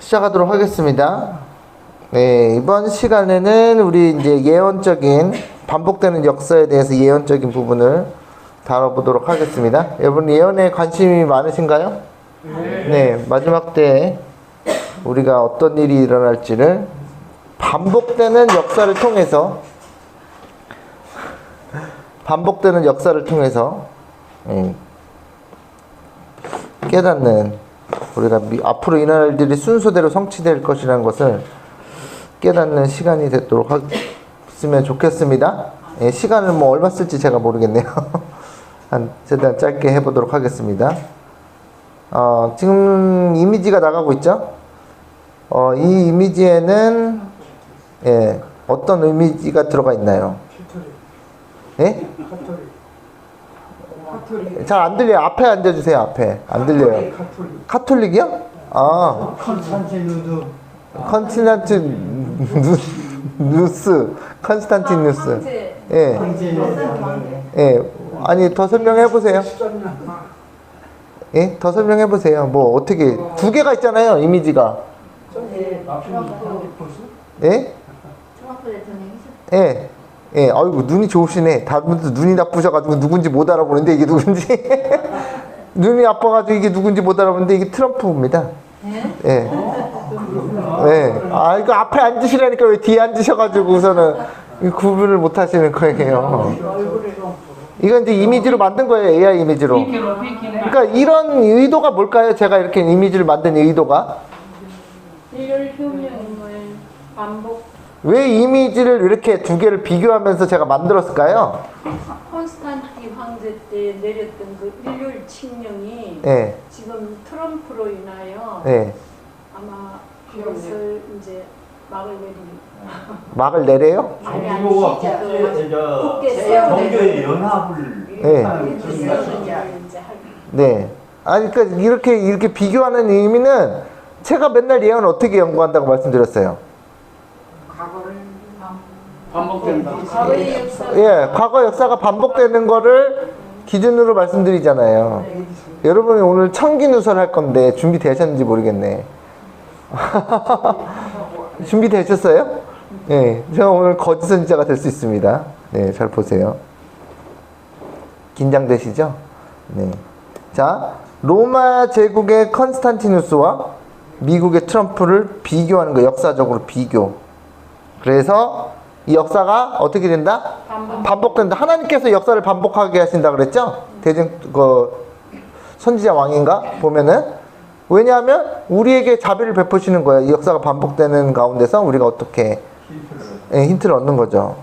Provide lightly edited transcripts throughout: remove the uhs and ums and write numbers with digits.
시작하도록 하겠습니다. 네, 이번 시간에는 우리 이제 예언적인 반복되는 역사에 대해서 예언적인 부분을 다뤄보도록 하겠습니다. 여러분 예언에 관심이 많으신가요? 네, 마지막 때에 우리가 어떤 일이 일어날지를 반복되는 역사를 통해서 깨닫는, 우리가 앞으로 일어날 일들이 순서대로 성취될 것이라는 것을 깨닫는 시간이 되도록 했으면 좋겠습니다. 예, 시간을 뭐 얼마 쓸지 제가 모르겠네요. 최대한 짧게 해보도록 하겠습니다. 지금 이미지가 나가고 있죠? 이 이미지에는 어떤 이미지가 들어가 있나요? 예? 잘 안 들려요. 앞에 앉아주세요. 앞에. 안 들려요. 카톨릭이요? 컨스탄티누스. 예. 아니, 더 설명해보세요. 예? 더 설명해보세요. 뭐, 어떻게, 두 개가 있잖아요, 이미지가. 예? 예. 예, 아이고, 눈이 좋으시네. 다른 분들 눈이 나쁘셔가지고 누군지 못 알아보는데 이게 누군지. 눈이 아파가지고 이게 누군지 못 알아보는데 이게 트럼프입니다. 예. 네. 이거 앞에 앉으시라니까 왜 뒤에 앉으셔가지고 우선은 구분을 못 하시는 거예요. 이건 이제 이미지로 만든 거예요. AI 이미지로. 그러니까 이런 의도가 뭘까요? 제가 이렇게 이미지를 만든 의도가? 일요일 흉흉을 반복. 왜 이미지를 이렇게 두 개를 비교하면서 제가 만들었을까요? 콘스탄틴 황제 때 내렸던 그 일요일 칙령이 지금 트럼프로 인하여 아마 그것을 이제 막을 내립니다. 막을 내려요? 정부가 국제 종교의 연합을 네. 아니, 그러니까 이렇게 비교하는 의미는 제가 맨날 예언 어떻게 연구한다고 말씀드렸어요. 반복된다. 과거 역사가 반복되는 거를 기준으로 말씀드리잖아요. 여러분이 오늘 청기누설 할 건데 준비되셨는지 모르겠네. 준비되셨어요? 네, 제가 오늘 거짓 선지자가 될 수 있습니다. 네, 잘 보세요. 긴장되시죠? 네. 자, 로마 제국의 컨스탄티누스와 미국의 트럼프를 비교하는 거, 역사적으로 비교. 그래서 이 역사가 어떻게 된다? 반복된다. 하나님께서 역사를 반복하게 하신다 그랬죠? 선지자 왕인가? 보면은. 왜냐하면 우리에게 자비를 베푸시는 거예요. 이 역사가 반복되는 가운데서 우리가 어떻게 힌트를 얻는 거죠.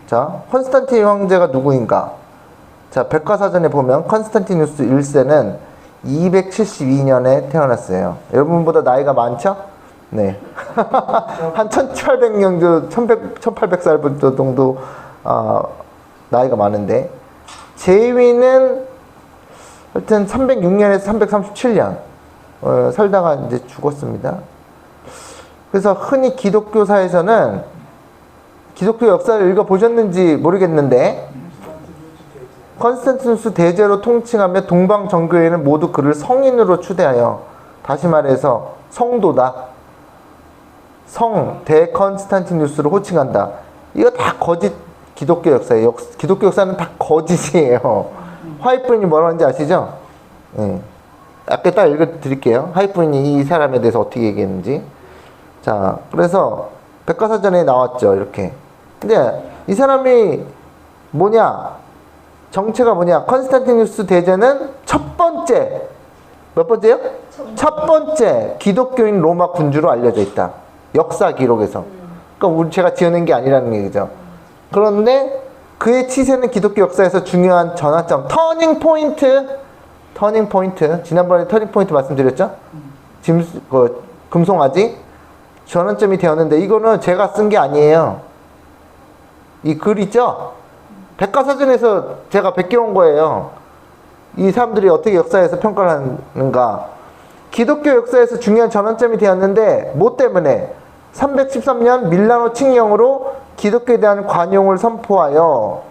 자, 콘스탄틴 황제가 누구인가? 자, 백과사전에 보면 컨스탄티누스 1세는 272년에 태어났어요. 여러분보다 나이가 많죠? 네. 한 1800년, 1800살 정도, 나이가 많은데, 제위는 하여튼 306년에서 337년, 살다가 이제 죽었습니다. 그래서 흔히 기독교사에서는 기독교 역사를 읽어보셨는지 모르겠는데, 컨스탄티누스 대제로 통칭하며 동방 정교회는 모두 그를 성인으로 추대하여, 다시 말해서 성도다. 대컨스탄티누스를 호칭한다. 이거 다 거짓 기독교 역사예요. 기독교 역사는 다 거짓이에요. 화이트분이 뭐라고 하는지 아시죠? 아까 딱 읽어드릴게요. 화이트분이 이 사람에 대해서 어떻게 얘기했는지. 자, 그래서 백과사전에 나왔죠. 이렇게. 근데 이 사람이 뭐냐? 정체가 뭐냐? 컨스탄티누스 대제는 첫 번째, 몇 번째요? 첫 번째 기독교인 로마 군주로 알려져 있다. 역사 기록에서. 그러니까 제가 지어낸 게 아니라는 얘기죠. 그런데 그의 치세는 기독교 역사에서 중요한 전환점, 터닝 포인트. 지난번에 터닝 포인트 말씀드렸죠? 금송아지 전환점이 되었는데 이거는 제가 쓴 게 아니에요. 이 글 있죠? 백과사전에서 제가 베껴온 거예요. 이 사람들이 어떻게 역사에서 평가를 하는가. 기독교 역사에서 중요한 전환점이 되었는데 뭐 때문에? 313년 밀라노 칙령으로 기독교에 대한 관용을 선포하여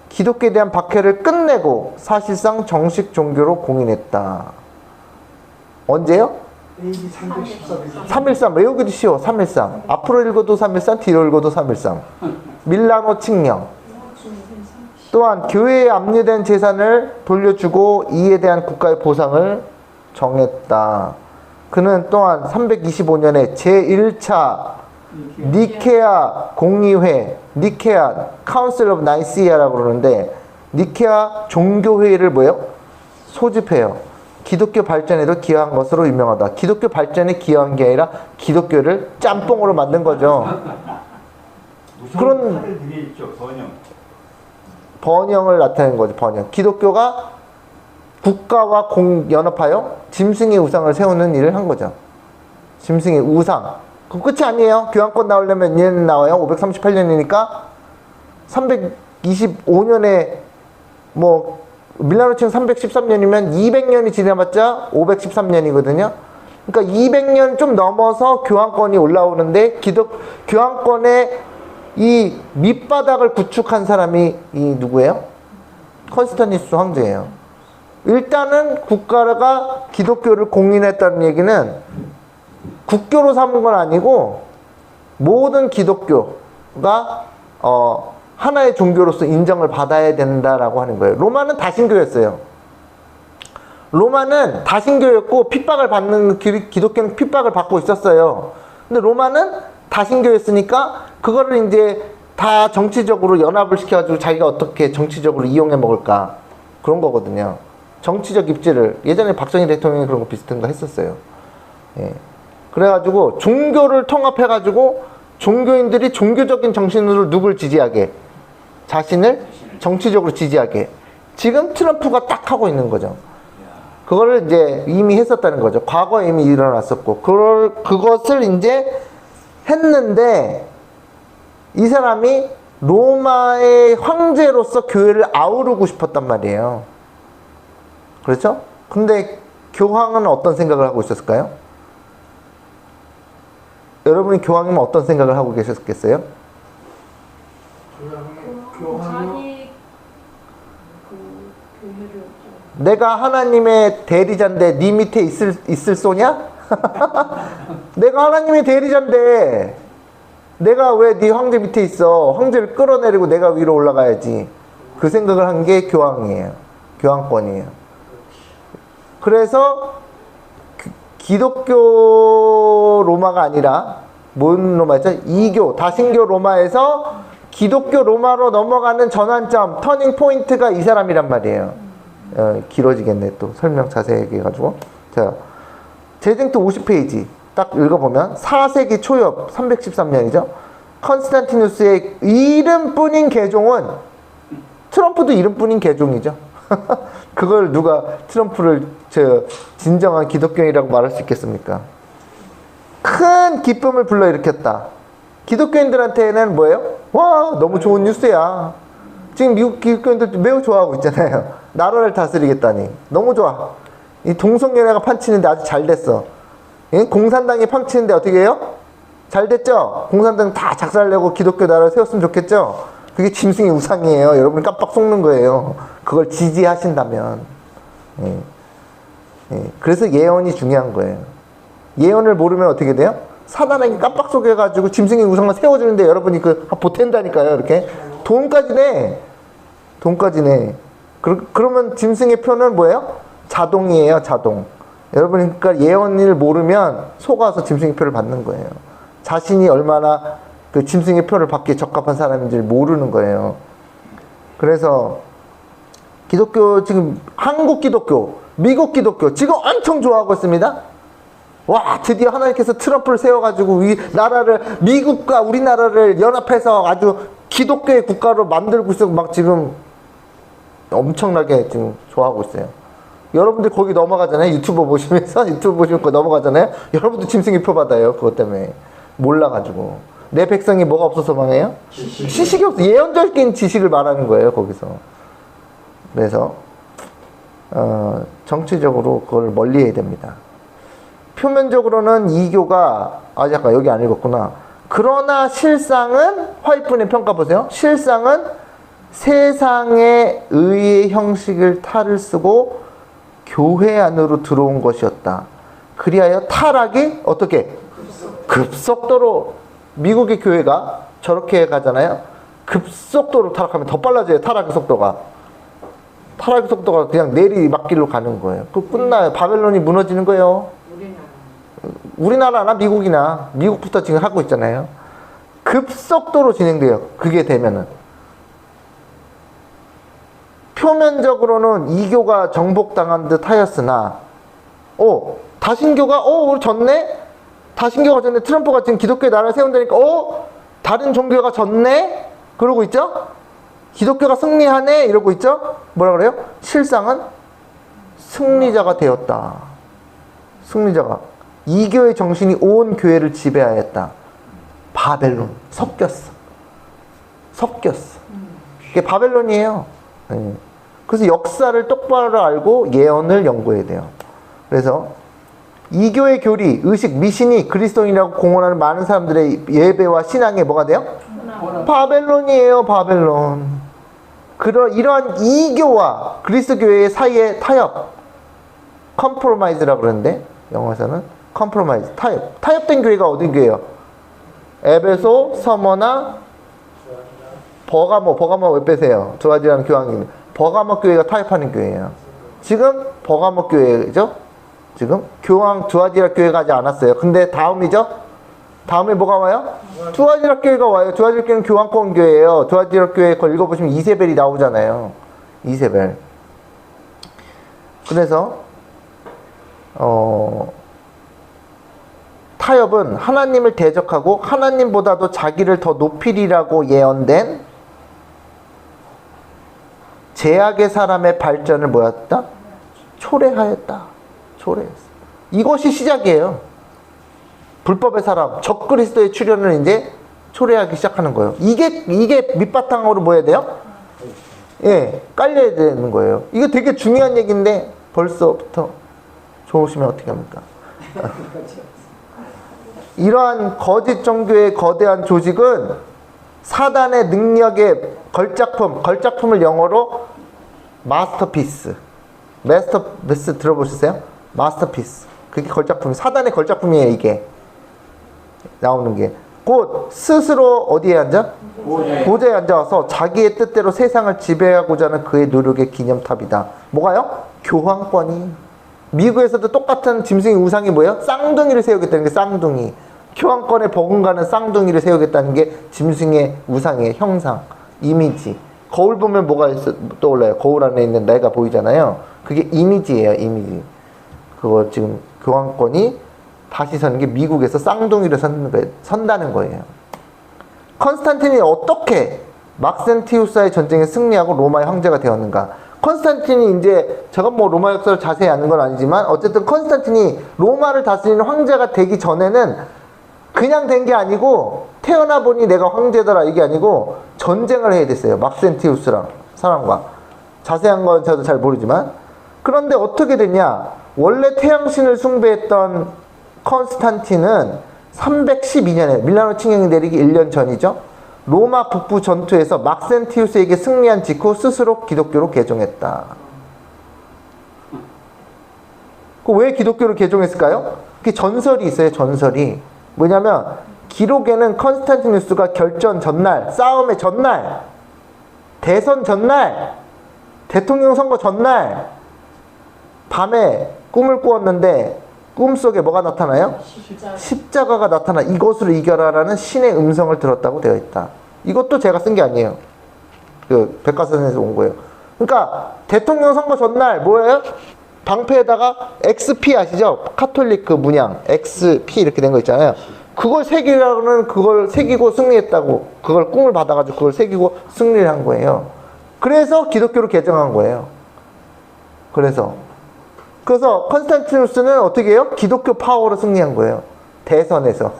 기독교에 대한 박해를 끝내고 사실상 정식 종교로 공인했다. 언제요? AD 313. 313 외우기도 쉬워. 313 앞으로 읽어도 313 뒤로 읽어도 313 밀라노 칙령. 또한 교회에 압류된 재산을 돌려주고 이에 대한 국가의 보상을 정했다. 그는 또한 325년에 제1차 니케아 공의회, 니케아 카운슬 오브 나이시아라고 그러는데 니케아 종교회의를 뭐예요? 소집해요. 기독교 발전에도 기여한 것으로 유명하다. 기독교 발전에 기여한 게 아니라 기독교를 짬뽕으로 만든 거죠. 그런 팔을 들이죠, 번영. 번영을 나타내는 거죠. 번영. 기독교가 국가와 연합하여 짐승의 우상을 세우는 일을 한 거죠. 짐승의 우상. 그 끝이 아니에요. 교황권 나오려면 얘는 나와요. 538년이니까 325년에 뭐 밀라노 칙 313년이면 200년이 지나봤자 513년이거든요. 그러니까 200년 좀 넘어서 교황권이 올라오는데 교황권의 이 밑바닥을 구축한 사람이 이 누구예요? 컨스탄티누스 황제예요. 일단은 국가가 기독교를 공인했다는 얘기는 국교로 삼은 건 아니고 모든 기독교가 하나의 종교로서 인정을 받아야 된다라고 하는 거예요. 로마는 다신교였어요. 로마는 다신교였고 핍박을 받는 기독교는 핍박을 받고 있었어요. 근데 로마는 다신교였으니까 그거를 이제 다 정치적으로 연합을 시켜가지고 자기가 어떻게 정치적으로 이용해 먹을까 그런 거거든요. 정치적 입지를 예전에 박정희 대통령이 그런 거 비슷한 거 했었어요. 예. 그래가지고 종교를 통합해가지고 종교인들이 종교적인 정신으로 누굴 지지하게 자신을 정치적으로 지지하게 지금 트럼프가 딱 하고 있는 거죠. 그거를 이제 이미 했었다는 거죠. 과거에 이미 일어났었고 그것을 이제 했는데 이 사람이 로마의 황제로서 교회를 아우르고 싶었단 말이에요. 그렇죠? 근데 교황은 어떤 생각을 하고 있었을까요? 여러분이 교황이면 어떤 생각을 하고 계셨겠어요? 자기 그 교회를 내가 하나님의 대리자인데 네 밑에 있을 소냐? 내가 하나님의 대리자인데 내가 왜 네 황제 밑에 있어? 황제를 끌어내리고 내가 위로 올라가야지. 그 생각을 한 게 교황이에요. 교황권이에요. 그래서 기독교 로마가 아니라 뭔 로마였죠? 이교, 다신교 로마에서 기독교 로마로 넘어가는 전환점, 터닝 포인트가 이 사람이란 말이에요. 길어지겠네. 또 설명 자세하게 해가지고. 자, 제생트 50페이지 딱 읽어보면 4세기 초엽 313년이죠. 컨스탄티누스의 이름뿐인 개종은 트럼프도 이름뿐인 개종이죠. 그걸 누가 트럼프를 진정한 기독교인이라고 말할 수 있겠습니까? 큰 기쁨을 불러일으켰다. 기독교인들한테는 뭐예요? 와, 너무 좋은 뉴스야. 지금 미국 기독교인들 매우 좋아하고 있잖아요. 나라를 다스리겠다니. 너무 좋아. 이 동성연애가 판치는데 아주 잘 됐어. 공산당이 판치는데 어떻게 해요? 잘 됐죠? 공산당 다 작살내고 기독교 나라를 세웠으면 좋겠죠? 그게 짐승의 우상이에요. 여러분이 깜빡 속는 거예요. 그걸 지지하신다면. 예. 예. 그래서 예언이 중요한 거예요. 예언을 모르면 어떻게 돼요? 사단에게 깜빡 속여가지고 짐승의 우상을 세워주는데 여러분이 보탠다니까요. 이렇게. 돈까지 내. 돈까지 내. 그러면 짐승의 표는 뭐예요? 자동이에요. 자동. 여러분이 그러니까 예언을 모르면 속아서 짐승의 표를 받는 거예요. 자신이 얼마나 그 짐승의 표를 받기에 적합한 사람인지를 모르는 거예요. 그래서 기독교 지금 한국 기독교, 미국 기독교 지금 엄청 좋아하고 있습니다. 와, 드디어 하나님께서 트럼프를 세워가지고 미국과 우리나라를 연합해서 아주 기독교의 국가로 만들고 있어 막 지금 엄청나게 지금 좋아하고 있어요. 여러분들 거기 넘어가잖아요. 유튜브 보시면 그거 넘어가잖아요. 여러분도 짐승의 표 받아요. 그것 때문에 몰라가지고 내 백성이 뭐가 없어서 망해요? 지식이 없어. 예언적인 지식을 말하는 거예요. 거기서. 그래서 정치적으로 그걸 멀리해야 됩니다. 표면적으로는 이교가 잠깐 여기 안 읽었구나. 그러나 실상은 화이트분의 평가 보세요. 실상은 세상의 의의 형식을 탈을 쓰고 교회 안으로 들어온 것이었다. 그리하여 타락이 어떻게? 급속도로 미국의 교회가 저렇게 가잖아요. 급속도로 타락하면 더 빨라져요. 타락의 속도가. 타락의 속도가 그냥 내리막길로 가는 거예요. 그 끝나요. 바벨론이 무너지는 거예요. 우리나라나 미국이나 미국부터 지금 하고 있잖아요. 급속도로 진행돼요. 그게 되면은. 표면적으로는 이교가 정복당한 듯 하였으나 다신교가 우리 졌네? 다신교가 졌네. 트럼프가 지금 기독교의 나라를 세운다니까 다른 종교가 졌네? 그러고 있죠? 기독교가 승리하네? 이러고 있죠? 뭐라 그래요? 실상은 승리자가 되었다. 승리자가. 이교의 정신이 온 교회를 지배하였다. 바벨론. 섞였어. 그게 바벨론이에요. 네. 그래서 역사를 똑바로 알고 예언을 연구해야 돼요. 그래서 이교의 교리, 의식, 미신이 그리스도인이라고 공언하는 많은 사람들의 예배와 신앙에 뭐가 돼요? 바벨론이에요. 바벨론. 이러한 이교와 그리스도교회 사이의 타협, 컴프로마이즈라고 그러는데 영어에서는 컴프로마이즈, 타협된 교회가 어디 교회예요? 에베소, 서머나 버가모 왜 빼세요? 두아디라는 교황님. 버가모 교회가 타협하는 교회예요. 지금 버가모 교회죠? 지금 교황 두아디라 교회가 하지 않았어요. 근데 다음이죠? 다음에 뭐가 와요? 두아디라 교회가 와요. 두아디라 교회는 교황권 교회예요. 두아디라 교회 거 읽어보시면 이세벨이 나오잖아요. 이세벨. 그래서 타협은 하나님을 대적하고 하나님보다도 자기를 더 높이리라고 예언된 제약의 사람의 발전을 뭐였다? 초래하였다. 초래했어. 이것이 시작이에요. 불법의 사람, 적그리스도의 출현을 이제 초래하기 시작하는 거예요. 이게 밑바탕으로 뭐 해야 돼요? 깔려야 되는 거예요. 이거 되게 중요한 얘기인데 벌써부터 좋으시면 어떻게 합니까? 이러한 거짓 종교의 거대한 조직은 사단의 능력의 걸작품을 영어로 마스터피스 들어보셨어요? 마스터피스. 그게 사단의 걸작품이에요. 이게 나오는 게. 곧 스스로 어디에 앉아? 보좌에 앉아서 자기의 뜻대로 세상을 지배하고자 하는 그의 노력의 기념탑이다. 뭐가요? 교황권이. 미국에서도 똑같은 짐승의 우상이 뭐예요? 쌍둥이를 세우겠다는 게 쌍둥이. 교황권에 버금가는 쌍둥이를 세우겠다는 게 짐승의 우상의 형상, 이미지. 거울 보면 뭐가 떠올라요? 거울 안에 있는 내가 보이잖아요. 그게 이미지예요. 이미지. 그거 지금 교황권이 다시 서는 게 미국에서 쌍둥이를 선다는 거예요. 컨스탄틴이 어떻게 막센티우스와의 전쟁에 승리하고 로마의 황제가 되었는가? 컨스탄틴이 이제 제가 뭐 로마 역사를 자세히 아는 건 아니지만 어쨌든 컨스탄틴이 로마를 다스리는 황제가 되기 전에는 그냥 된 게 아니고 태어나 보니 내가 황제더라 이게 아니고 전쟁을 해야 됐어요. 막센티우스랑 사람과. 자세한 건 저도 잘 모르지만. 그런데 어떻게 됐냐? 원래 태양신을 숭배했던 컨스탄틴은 312년에 밀라노 칙령이 내리기 1년 전이죠. 로마 북부 전투에서 막센티우스에게 승리한 직후 스스로 기독교로 개종했다. 왜 기독교로 개종했을까요? 그게 전설이 있어요. 전설이. 뭐냐면 기록에는 컨스탄티누스가 결전 전날, 싸움의 전날, 대선 전날, 대통령 선거 전날 밤에 꿈을 꾸었는데 꿈속에 뭐가 나타나요? 십자가가 나타나 이것으로 이겨라라는 신의 음성을 들었다고 되어 있다. 이것도 제가 쓴 게 아니에요. 그 백과사전에서 온 거예요. 그러니까 대통령 선거 전날 뭐예요? 방패에다가 XP 아시죠? 카톨릭 그 문양 XP 이렇게 된 거 있잖아요. 그걸 새기라고는 그걸 새기고 승리했다고. 그걸 꿈을 받아가지고 그걸 새기고 승리를 한 거예요. 그래서 기독교로 개정한 거예요. 그래서 컨스탄티누스는 어떻게 해요? 기독교 파워로 승리한 거예요. 대선에서.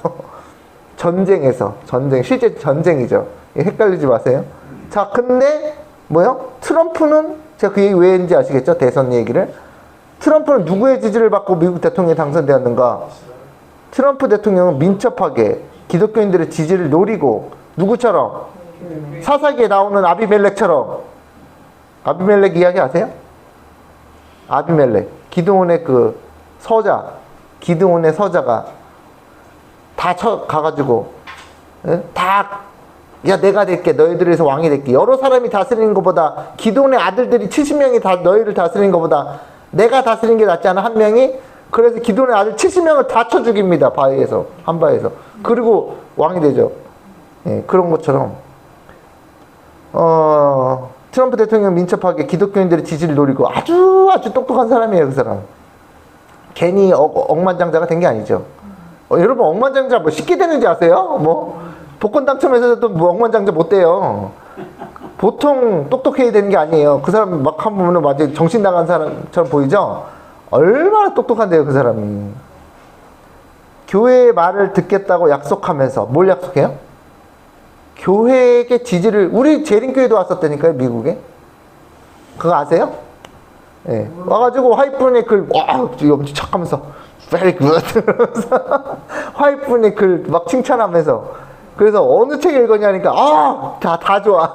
전쟁에서. 실제 전쟁이죠. 헷갈리지 마세요. 자, 근데 뭐요? 트럼프는 제가 그 얘기 왜 했는지 아시겠죠? 대선 얘기를. 트럼프는 누구의 지지를 받고 미국 대통령에 당선되었는가? 트럼프 대통령은 민첩하게 기독교인들의 지지를 노리고 누구처럼? 사사기에 나오는 아비멜렉처럼. 아비멜렉 이야기 아세요? 아비멜렉. 기드온의 그 서자. 기드온의 서자가 다 가가지고 다 야 내가 될게 너희들에서 왕이 될게 여러 사람이 다스리는 것보다 기드온의 아들들이 70명이 다 너희를 다스리는 것보다 내가 다스리는 게 낫지 않아 한 명이. 그래서 기드온의 아들 70명을 다 쳐 죽입니다. 바위에서 한 바위에서. 그리고 왕이 되죠. 예, 그런 것처럼 트럼프 대통령 민첩하게 기독교인들의 지지를 노리고 아주 똑똑한 사람이에요. 그 사람 괜히 억만장자가 된 게 아니죠. 여러분 억만장자 뭐 쉽게 되는지 아세요? 뭐 복권 당첨해서도 뭐 억만장자 못 돼요. 보통 똑똑해야 되는 게 아니에요. 그 사람 막 한 번은 완전 정신 나간 사람처럼 보이죠? 얼마나 똑똑한데요, 그 사람이. 교회의 말을 듣겠다고 약속하면서 뭘 약속해요? 교회에게 지지를 우리 재림교회도 왔었다니까요, 미국에. 그거 아세요? 예. 네. 와가지고 화이트분의 글 엄청 착하면서 very good 이러면서 화이트분의 글 막 칭찬하면서 그래서 어느 책 읽었냐니까 다 좋아.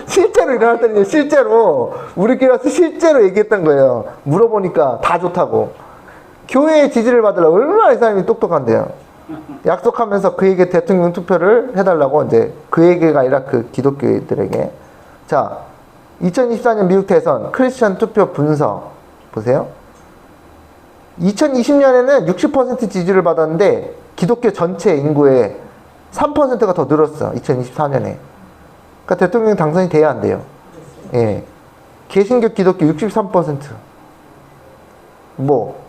실제로 일어났더니 실제로 우리끼리 와서 실제로 얘기했던 거예요. 물어보니까 다 좋다고. 교회의 지지를 받으려고 얼마나 이 사람이 똑똑한데요. 약속하면서 그에게 대통령 투표를 해달라고 이제 그에게가 아니라 그 기독교인들에게. 자, 2024년 미국 대선 크리스천 투표 분석 보세요. 2020년에는 60% 지지를 받았는데 기독교 전체 인구의 3%가 더 늘었어. 2024년에. 그러니까 대통령 당선이 돼야 안 돼요. 예. 개신교 기독교 63%. 뭐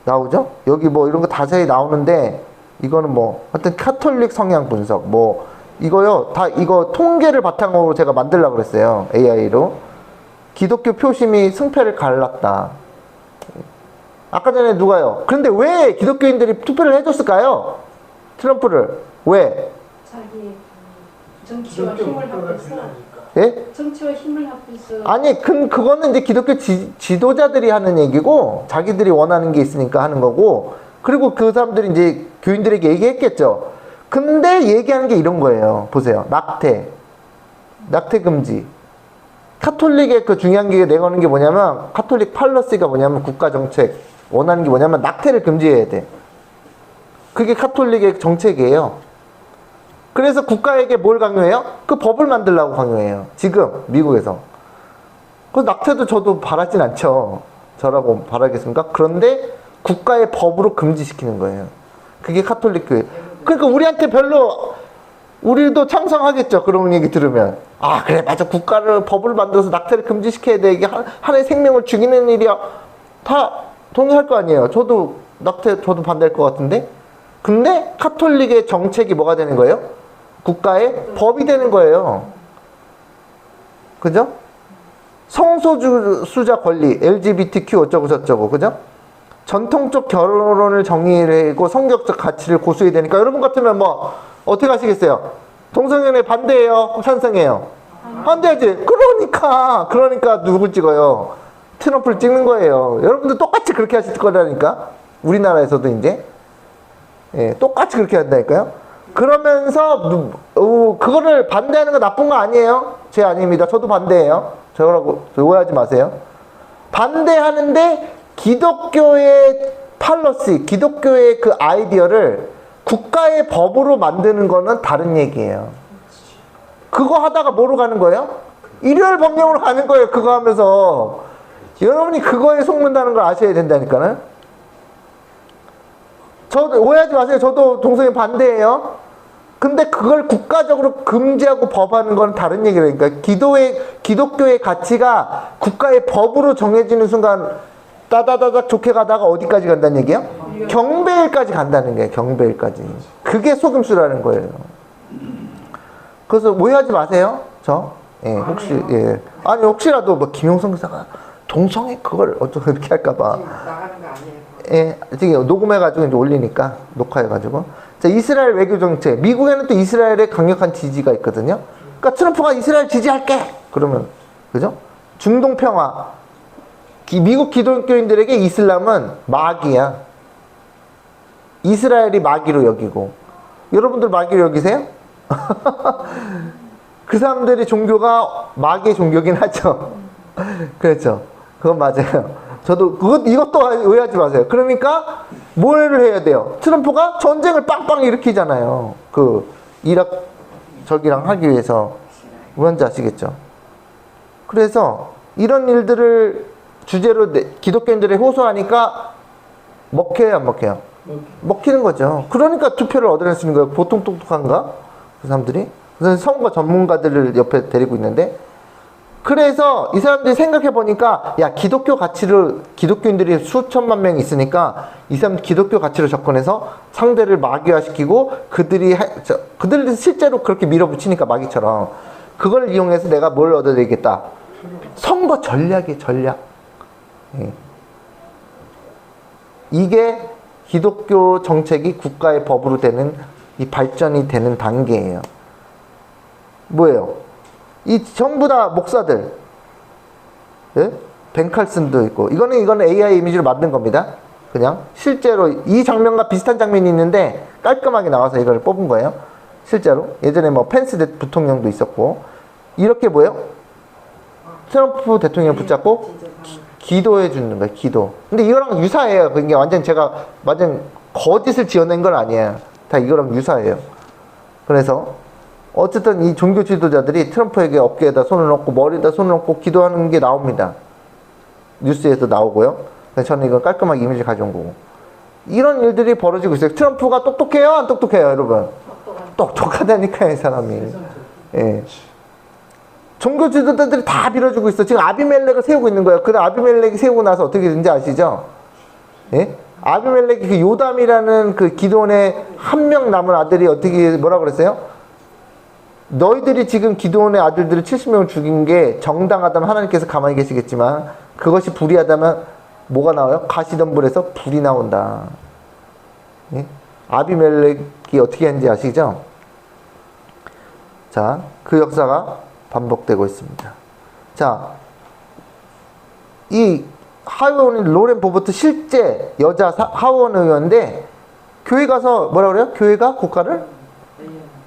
나오죠? 여기 뭐 이런 거 자세히 나오는데 이거는 뭐 하여튼 카톨릭 성향 분석 뭐 이거요. 다 이거 통계를 바탕으로 제가 만들려고 그랬어요. AI로. 기독교 표심이 승패를 갈랐다. 아까 전에 누가요? 그런데 왜 기독교인들이 투표를 해줬을까요? 트럼프를. 왜? 자기 정치와 힘을 합해서. 예? 정치와 힘을 합해서. 아니, 그거는 이제 기독교 지도자들이 하는 얘기고, 자기들이 원하는 게 있으니까 하는 거고, 그리고 그 사람들이 이제 교인들에게 얘기했겠죠. 근데 얘기하는 게 이런 거예요. 보세요. 낙태 금지. 카톨릭의 그 중요한 게 내거는 게 뭐냐면, 카톨릭 팔러시가 뭐냐면 국가정책, 원하는 게 뭐냐면 낙태를 금지해야 돼. 그게 카톨릭의 정책이에요. 그래서 국가에게 뭘 강요해요? 그 법을 만들라고 강요해요. 지금 미국에서. 그 낙태도 저도 바라진 않죠. 저라고 바라겠습니까? 그런데 국가의 법으로 금지시키는 거예요. 그게 카톨릭 교회. 그러니까 우리한테 별로 우리도 찬성하겠죠. 그런 얘기 들으면. 아 그래 맞아. 국가를 법을 만들어서 낙태를 금지시켜야 돼. 이게 하나의 생명을 죽이는 일이야. 다 동의할 거 아니에요. 저도 낙태 저도 반대할 것 같은데. 근데 카톨릭의 정책이 뭐가 되는 거예요? 국가의 법이 되는 거예요. 그죠? 성소수자 권리, LGBTQ 어쩌고 저쩌고, 그죠? 전통적 결혼을 정의하고 성격적 가치를 고수해야 되니까 여러분 같으면 뭐 어떻게 하시겠어요? 동성연애 반대해요? 찬성해요? 반대하지. 그러니까 누구 찍어요? 트럼프를 찍는 거예요. 여러분들 똑같이 그렇게 하실 거라니까. 우리나라에서도 이제 똑같이 그렇게 한다니까요. 그러면서 그거를 반대하는 거 나쁜 거 아니에요? 제 아닙니다. 저도 반대해요. 저라고 오해하지 마세요. 반대하는데 기독교의 팔러시, 기독교의 그 아이디어를 국가의 법으로 만드는 거는 다른 얘기예요. 그거 하다가 뭐로 가는 거예요? 일요일 법령으로 가는 거예요. 그거 하면서. 여러분이 그거에 속는다는 걸 아셔야 된다니까는. 저도 오해하지 마세요. 저도 동성애 반대해요. 근데 그걸 국가적으로 금지하고 법하는 건 다른 얘기라니까. 기독교의 가치가 국가의 법으로 정해지는 순간 따다다닥 좋게 가다가 어디까지 간다는 얘기예요? 경배일까지 간다는 거예요. 경배일까지. 그게 속임수라는 거예요. 그래서 오해하지 마세요. 혹시 아니 혹시라도 뭐 김용성 교사가 동성애 그걸 어쩌고 이렇게 할까봐. 나가는 거 아니에요? 지금 녹음해가지고 이제 올리니까 녹화해가지고. 자, 이스라엘 외교 정책. 미국에는 또 이스라엘의 강력한 지지가 있거든요. 그러니까 트럼프가 이스라엘 지지할게. 그러면 그죠? 중동 평화. 미국 기독교인들에게 이슬람은 마귀야. 이스라엘이 마귀로 여기고. 여러분들 마귀로 여기세요? 그 사람들의 종교가 마귀의 종교긴 하죠. 그렇죠. 그건 맞아요. 저도 이것도 오해하지 마세요. 그러니까 뭐를 해야 돼요? 트럼프가 전쟁을 빵빵 일으키잖아요. 그 이락 저기랑 하기 위해서. 뭔지 아시겠죠? 그래서 이런 일들을 주제로 기독교인들이 호소하니까 먹혀요, 안 먹혀요? 먹히는 거죠. 그러니까 투표를 얻어낼 수 있는 거예요. 보통 똑똑한가? 그 사람들이? 그래서 선거 전문가들을 옆에 데리고 있는데, 그래서 이 사람들이 생각해 보니까, 야, 기독교 가치를, 기독교인들이 수천만 명이 있으니까, 이 사람 기독교 가치로 접근해서 상대를 마귀화시키고, 그들이 실제로 그렇게 밀어붙이니까 마귀처럼, 그걸 이용해서 내가 뭘 얻어내겠다. 선거 전략이에요, 전략. 예. 이게 기독교 정책이 국가의 법으로 되는, 이 발전이 되는 단계예요. 뭐예요? 이 전부 다 목사들, 예? 벤 칼슨도 있고, 이거는 AI 이미지로 만든 겁니다. 그냥 실제로 이 장면과 비슷한 장면이 있는데 깔끔하게 나와서 이걸 뽑은 거예요. 실제로 예전에 뭐 펜스 부통령도 있었고, 이렇게 뭐예요? 트럼프 대통령 붙잡고 기도해 주는 거예요. 기도. 근데 이거랑 유사해요. 그게 완전 제가 완전 거짓을 지어낸 건 아니에요. 다 이거랑 유사해요. 그래서 어쨌든 이 종교 지도자들이 트럼프에게 어깨에다 손을 얹고 머리에다 손을 얹고 기도하는 게 나옵니다. 뉴스에도 나오고요. 그래서 저는 이건 깔끔하게 이미지 가져온 거고. 이런 일들이 벌어지고 있어요. 트럼프가 똑똑해요? 안 똑똑해요, 여러분? 똑똑하다니까요, 이 사람이. 예. 종교 지도자들이 다 밀어주고 있어. 지금 아비멜렉을 세우고 있는 거예요. 근데 아비멜렉이 세우고 나서 어떻게 된지 아시죠? 예? 아비멜렉이 그 요담이라는 그 기드온의 한 명 남은 아들이 어떻게 뭐라 그랬어요? 너희들이 지금 기드온의 아들들을 70명을 죽인 게 정당하다면 하나님께서 가만히 계시겠지만 그것이 불의하다면 뭐가 나와요? 가시덤불에서 불이 나온다. 예? 아비멜렉이 어떻게 했는지 아시죠? 자, 그 역사가 반복되고 있습니다. 자, 이 하원 로렌 보버트 실제 여자 하원 의원인데 교회 가서 뭐라 그래요? 교회가 국가를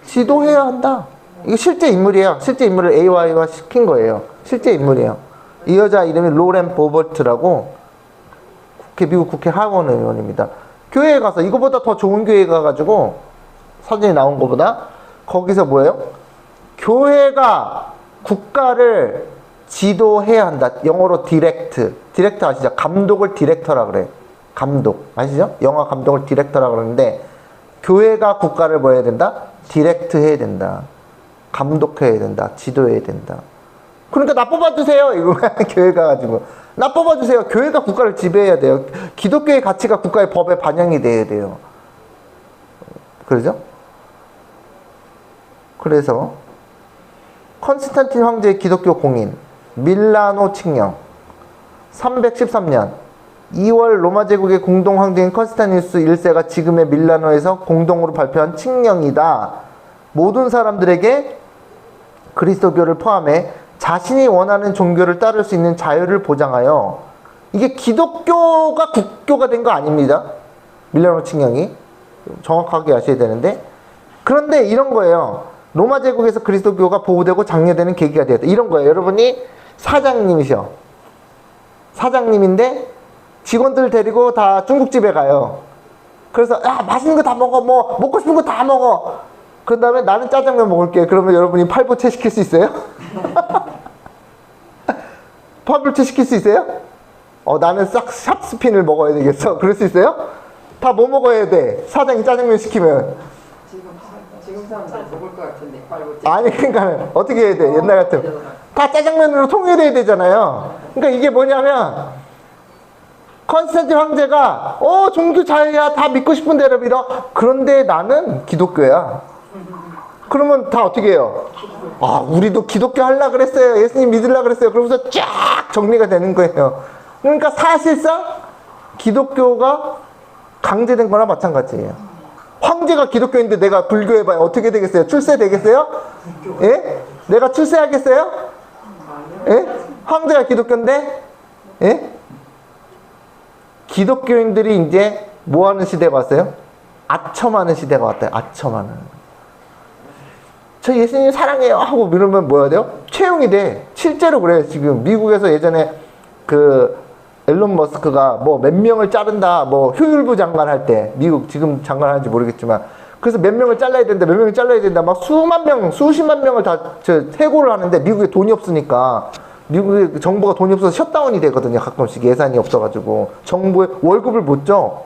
지도해야 한다. 이거 실제 인물이에요. 실제 인물을 AI화 시킨 거예요. 실제 인물이에요. 이 여자 이름이 로렌 보버트라고 미국 국회 하원 의원입니다. 교회에 가서 이거보다 더 좋은 교회에 가가지고 사진이 나온 것보다 거기서 뭐예요? 교회가 국가를 지도해야 한다. 영어로 디렉트 아시죠? 감독을 디렉터라 그래. 감독 아시죠? 영화 감독을 디렉터라 그러는데 교회가 국가를 뭐 해야 된다? 디렉트 해야 된다. 감독해야 된다. 지도해야 된다. 그러니까 나 뽑아주세요. 이거 교회가 가지고 나 뽑아주세요. 교회가 국가를 지배해야 돼요. 기독교의 가치가 국가의 법에 반영이 돼야 돼요. 그러죠? 그래서 컨스탄틴 황제의 기독교 공인, 밀라노 칙령, 313년 2월 로마 제국의 공동 황제인 컨스탄티누스 1세가 지금의 밀라노에서 공동으로 발표한 칙령이다. 모든 사람들에게 그리스도교를 포함해 자신이 원하는 종교를 따를 수 있는 자유를 보장하여, 이게 기독교가 국교가 된 거 아닙니다. 밀라노 칙령이 정확하게 아셔야 되는데, 그런데 이런 거예요. 로마 제국에서 그리스도교가 보호되고 장려되는 계기가 되었다. 이런 거예요. 여러분이 사장님이셔. 사장님인데 직원들 데리고 다 중국집에 가요. 그래서 야, 맛있는 거 다 먹어. 뭐 먹고 싶은 거 다 먹어. 그런 다음에 나는 짜장면 먹을게. 그러면 여러분이 팔보채 시킬 수 있어요? 팔보채 시킬 수 있어요? 나는 싹 샵스핀을 먹어야 되겠어. 그럴 수 있어요? 다 뭐 먹어야 돼? 사장이 짜장면 시키면. 지금 사람들 먹을 것 같은데 빨고. 아니 그러니까 어떻게 해야 돼? 옛날 같으면 다 짜장면으로 통일해야 되잖아요. 그러니까 이게 뭐냐면 컨스탄틴 황제가 종교 자유야, 다 믿고 싶은 대로 믿어. 그런데 나는 기독교야. 그러면 다 어떻게 해요? 우리도 기독교 하려고 그랬어요. 예수님 믿으려고 그랬어요. 그러면서 쫙 정리가 되는 거예요. 그러니까 사실상 기독교가 강제된 거나 마찬가지예요. 황제가 기독교인데 내가 불교해봐야 어떻게 되겠어요? 출세 되겠어요? 예? 내가 출세하겠어요? 예? 황제가 기독교인데? 예? 기독교인들이 이제 뭐 하는 시대가 왔어요? 아첨하는 시대가 왔대요. 아첨하는. 저 예수님 사랑해요 하고 이러면 뭐 해야 돼요? 채용이 돼. 실제로 그래요. 지금 미국에서 예전에 그 앨런 머스크가 뭐 몇 명을 자른다, 뭐 효율부 장관 할 때, 미국 지금 장관 하는지 모르겠지만, 그래서 몇 명을 잘라야 된다, 몇 명을 잘라야 된다, 막 수만 명, 수십만 명을 다 해고를 하는데 미국에 돈이 없으니까, 미국의 정부가 돈이 없어서 셧다운이 되거든요. 가끔씩 예산이 없어가지고 정부에 월급을 못 줘.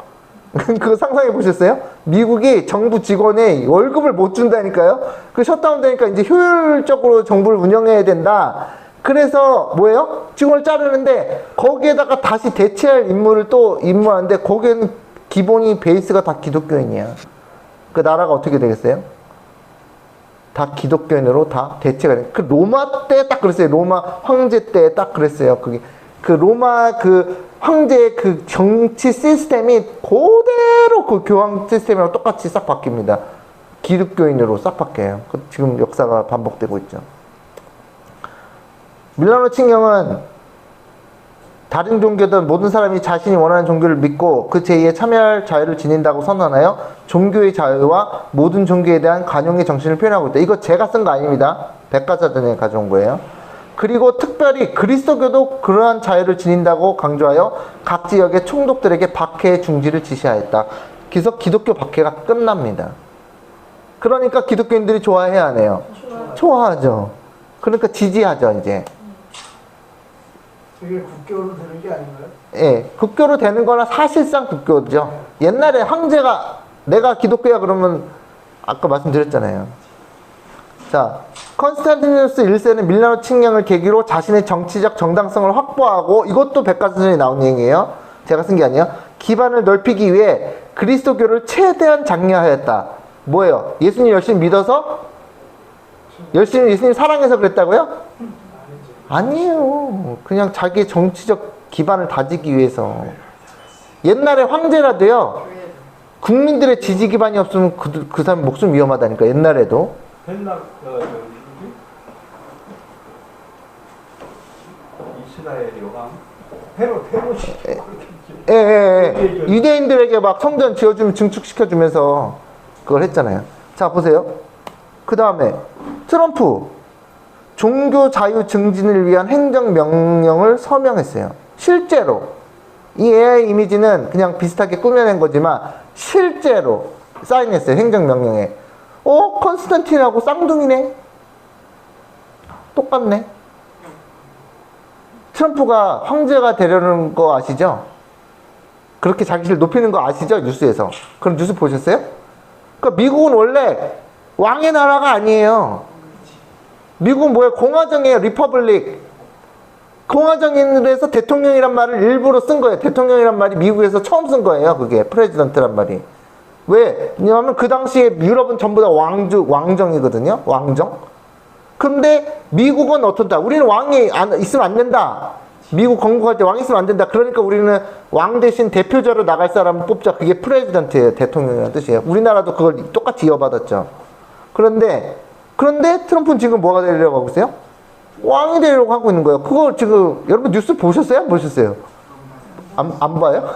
그거 상상해 보셨어요? 미국이 정부 직원의 월급을 못 준다니까요. 그 셧다운 되니까 이제 효율적으로 정부를 운영해야 된다. 그래서 뭐예요? 직원을 자르는데 거기에다가 다시 대체할 인물을 또 임무하는데 거기에는 기본이 베이스가 다 기독교인이야. 그 나라가 어떻게 되겠어요? 다 기독교인으로 다 대체가 돼. 그 로마 때 딱 그랬어요. 로마 황제 때 딱 그랬어요. 그게 그 로마 그 황제의 그 정치 시스템이 그대로 그 교황 시스템이랑 똑같이 싹 바뀝니다. 기독교인으로 싹 바뀌어요. 지금 역사가 반복되고 있죠. 밀라노 칭령은 다른 종교든 모든 사람이 자신이 원하는 종교를 믿고 그 제의에 참여할 자유를 지닌다고 선언하여 종교의 자유와 모든 종교에 대한 관용의 정신을 표현하고 있다. 이거 제가 쓴 거 아닙니다. 백과사전에 가져온 거예요. 그리고 특별히 그리스도교도 그러한 자유를 지닌다고 강조하여 각 지역의 총독들에게 박해의 중지를 지시하였다. 그래서 기독교 박해가 끝납니다. 그러니까 기독교인들이 좋아해야 하네요. 좋아하죠. 그러니까 지지하죠, 이제. 이게 국교로 되는 게 아닌가요? 예, 국교로 되는 거나 사실상 국교죠. 옛날에 황제가 내가 기독교야 그러면 아까 말씀드렸잖아요. 자, 컨스탄티누스 1세는 밀라노 칙령을 계기로 자신의 정치적 정당성을 확보하고 이것도 백과사전에 나온 얘기예요. 제가 쓴 게 아니에요. 기반을 넓히기 위해 그리스도교를 최대한 장려하였다. 뭐예요? 예수님 열심히 믿어서? 열심히 예수님 사랑해서 그랬다고요? 아니에요. 그냥 자기의 정치적 기반을 다지기 위해서. 옛날에 황제라도요, 국민들의 지지 기반이 없으면 그 사람 목숨 위험하다니까, 옛날에도. 옛날 이스라엘 여왕 헤롯이 예. 유대인들에게 막 성전 지어주면 증축시켜주면서 그걸 했잖아요. 자, 보세요. 그 다음에 트럼프. 종교 자유 증진을 위한 행정명령을 서명했어요. 실제로 이 AI 이미지는 그냥 비슷하게 꾸며낸 거지만 실제로 사인했어요. 행정명령에. 컨스탄틴하고 쌍둥이네. 똑같네. 트럼프가 황제가 되려는 거 아시죠? 그렇게 자기를 높이는 거 아시죠? 뉴스에서. 그럼 뉴스 보셨어요? 그러니까 미국은 원래 왕의 나라가 아니에요. 미국은 뭐예요? 공화정이에요. 리퍼블릭. 공화정인에서 대통령이란 말을 일부러 쓴 거예요. 대통령이란 말이 미국에서 처음 쓴 거예요. 그게 프레지던트란 말이. 왜? 왜냐하면 그 당시에 유럽은 전부 다 왕정이거든요. 왕정. 근데 미국은 어떻다? 우리는 왕이 있으면 안 된다. 미국 건국할 때 왕이 있으면 안 된다. 그러니까 우리는 왕 대신 대표자로 나갈 사람을 뽑자. 그게 프레지던트예요. 대통령이라는 뜻이에요. 우리나라도 그걸 똑같이 이어받았죠. 그런데 트럼프는 지금 뭐가 되려고 하고 있어요? 왕이 되려고 하고 있는 거예요. 그거 지금 여러분 뉴스 보셨어요? 안 보셨어요? 안 봐요?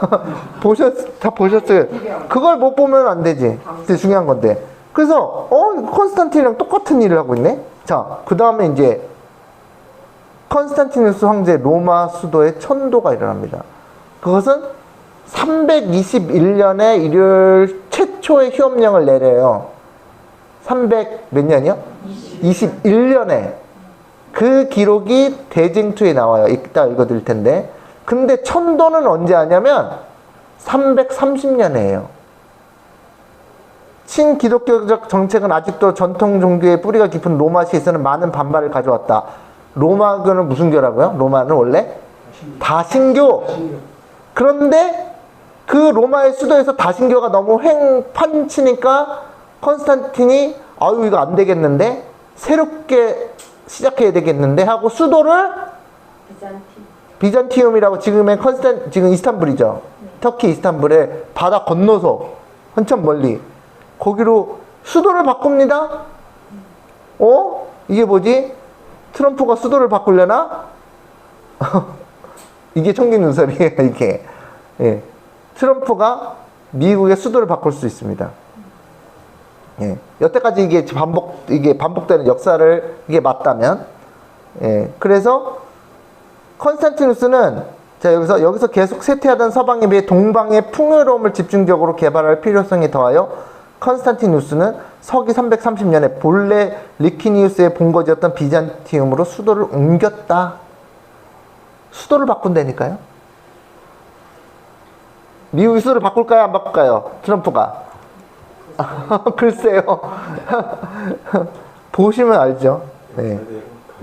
다 보셨어요? 그걸 못 보면 안 되지. 그게 중요한 건데. 그래서 컨스탄틴이랑 똑같은 일을 하고 있네. 자, 그 다음에 이제 컨스탄티누스 황제 로마 수도에 천도가 일어납니다. 그것은 321년에 일요일 최초의 휴업령을 내려요. 300 몇 년이요? 21년에. 그 기록이 대쟁투에 나와요. 이따 읽어드릴 텐데. 근데 천도는 언제 하냐면 330년에예요. 친기독교적 정책은 아직도 전통 종교의 뿌리가 깊은 로마시에서는 많은 반발을 가져왔다. 로마교는 무슨 교라고요? 로마는 원래 다신교. 그런데 그 로마의 수도에서 다신교가 너무 횡판치니까 컨스탄틴이 이거 안 되겠는데 새롭게 시작해야 되겠는데 하고 수도를 비잔티움이라고 지금 이스탄불이죠. 터키 이스탄불에 바다 건너서 한참 멀리 거기로 수도를 바꿉니다. 이게 뭐지? 트럼프가 수도를 바꾸려나? 이게 청기눈설이에요, 이게. 예. 트럼프가 미국의 수도를 바꿀 수 있습니다. 예. 여태까지 이게 반복되는 역사를 이게 맞다면. 예. 그래서 컨스탄티누스는 자, 여기서 계속 쇠퇴하던 서방에 비해 동방의 풍요로움을 집중적으로 개발할 필요성에 더하여 컨스탄티누스는 서기 330년에 본래 리키니우스의 본거지였던 비잔티움으로 수도를 옮겼다. 수도를 바꾼다니까요. 미국이 수도를 바꿀까요? 안 바꿀까요? 트럼프가. 글쎄요. 보시면 알죠. 네.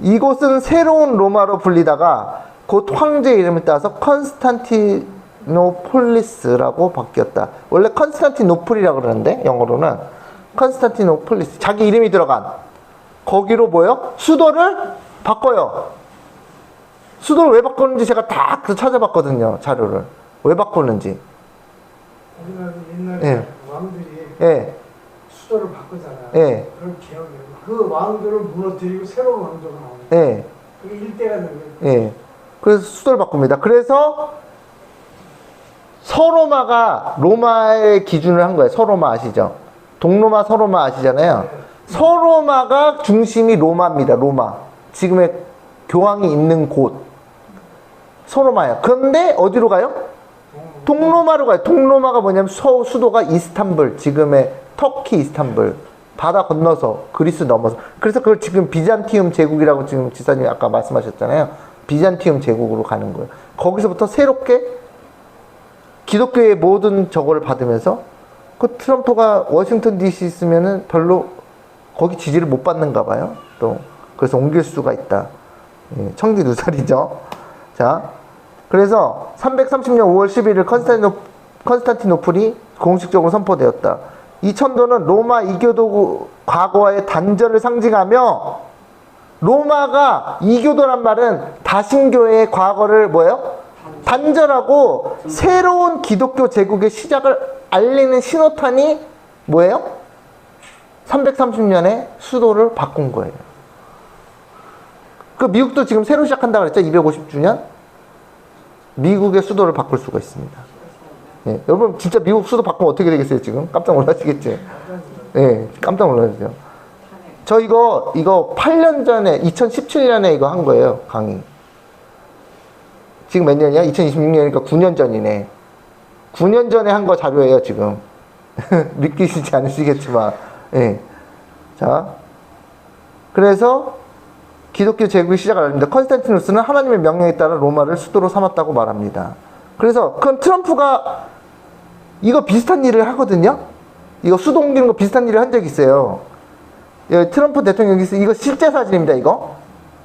이곳은 새로운 로마로 불리다가 곧 황제 이름을 따서 컨스탄티노폴리스라고 바뀌었다. 원래 컨스탄티노플이라고 그러는데 영어로는 컨스탄티노폴리스. 자기 이름이 들어간 거기로 뭐요? 수도를 바꿔요. 수도를 왜 바꾸는지 제가 다 찾아봤거든요. 자료를. 왜 바꾸는지. 옛날에 예. 왕들이 예. 수도를 바꾸잖아. 예. 그런 기억이에요. 그 왕들을 무너뜨리고 새로운 왕조가 나오는 거예요. 예. 그게 일대가 되는 거예요. 예. 그래서 수도를 바꿉니다. 그래서 서로마가 로마의 기준을 한 거예요. 서로마 아시죠? 동로마, 서로마 아시잖아요. 서로마가 중심이 로마입니다. 로마. 지금의 교황이 있는 곳. 서로마예요. 그런데 어디로 가요? 동로마로 가요. 동로마가 뭐냐면 수도가 이스탄불. 지금의 터키 이스탄불. 바다 건너서 그리스 넘어서. 그래서 그걸 지금 비잔티움 제국이라고 지금 지사님이 아까 말씀하셨잖아요. 비잔티움 제국으로 가는 거예요. 거기서부터 새롭게 기독교의 모든 저거를 받으면서 그 트럼프가 워싱턴 DC 있으면은 별로 거기 지지를 못 받는가 봐요. 또 그래서 옮길 수가 있다. 예, 청기 누설이죠. 자, 그래서 330년 5월 11일 컨스탄티노플이 공식적으로 선포되었다. 이 천도는 로마 이교도 과거와의 단절을 상징하며 로마가 이교도란 말은 다신교의 과거를 뭐예요? 단절하고 새로운 기독교 제국의 시작을 알리는 신호탄이 뭐예요? 330년에 수도를 바꾼 거예요. 그 미국도 지금 새로 시작한다고 그랬죠? 250주년? 미국의 수도를 바꿀 수가 있습니다. 예, 여러분 진짜 미국 수도 바꾸면 어떻게 되겠어요 지금? 깜짝 놀라시겠지? 예, 깜짝 놀라시죠? 저 이거 8년 전에 2017년에 이거 한 거예요. 강의. 지금 몇 년이야? 2026년이니까 9년 전이네. 9년 전에 한 거 자료예요 지금. 믿기시지 않으시겠지만. 예. 자, 그래서 기독교 제국의 시작을 알립니다. 컨스탄티누스는 하나님의 명령에 따라 로마를 수도로 삼았다고 말합니다. 그래서 그럼 트럼프가 이거 비슷한 일을 하거든요. 이거 수도 옮기는 거 비슷한 일을 한 적이 있어요. 트럼프 대통령이 이거 실제 사진입니다. 이거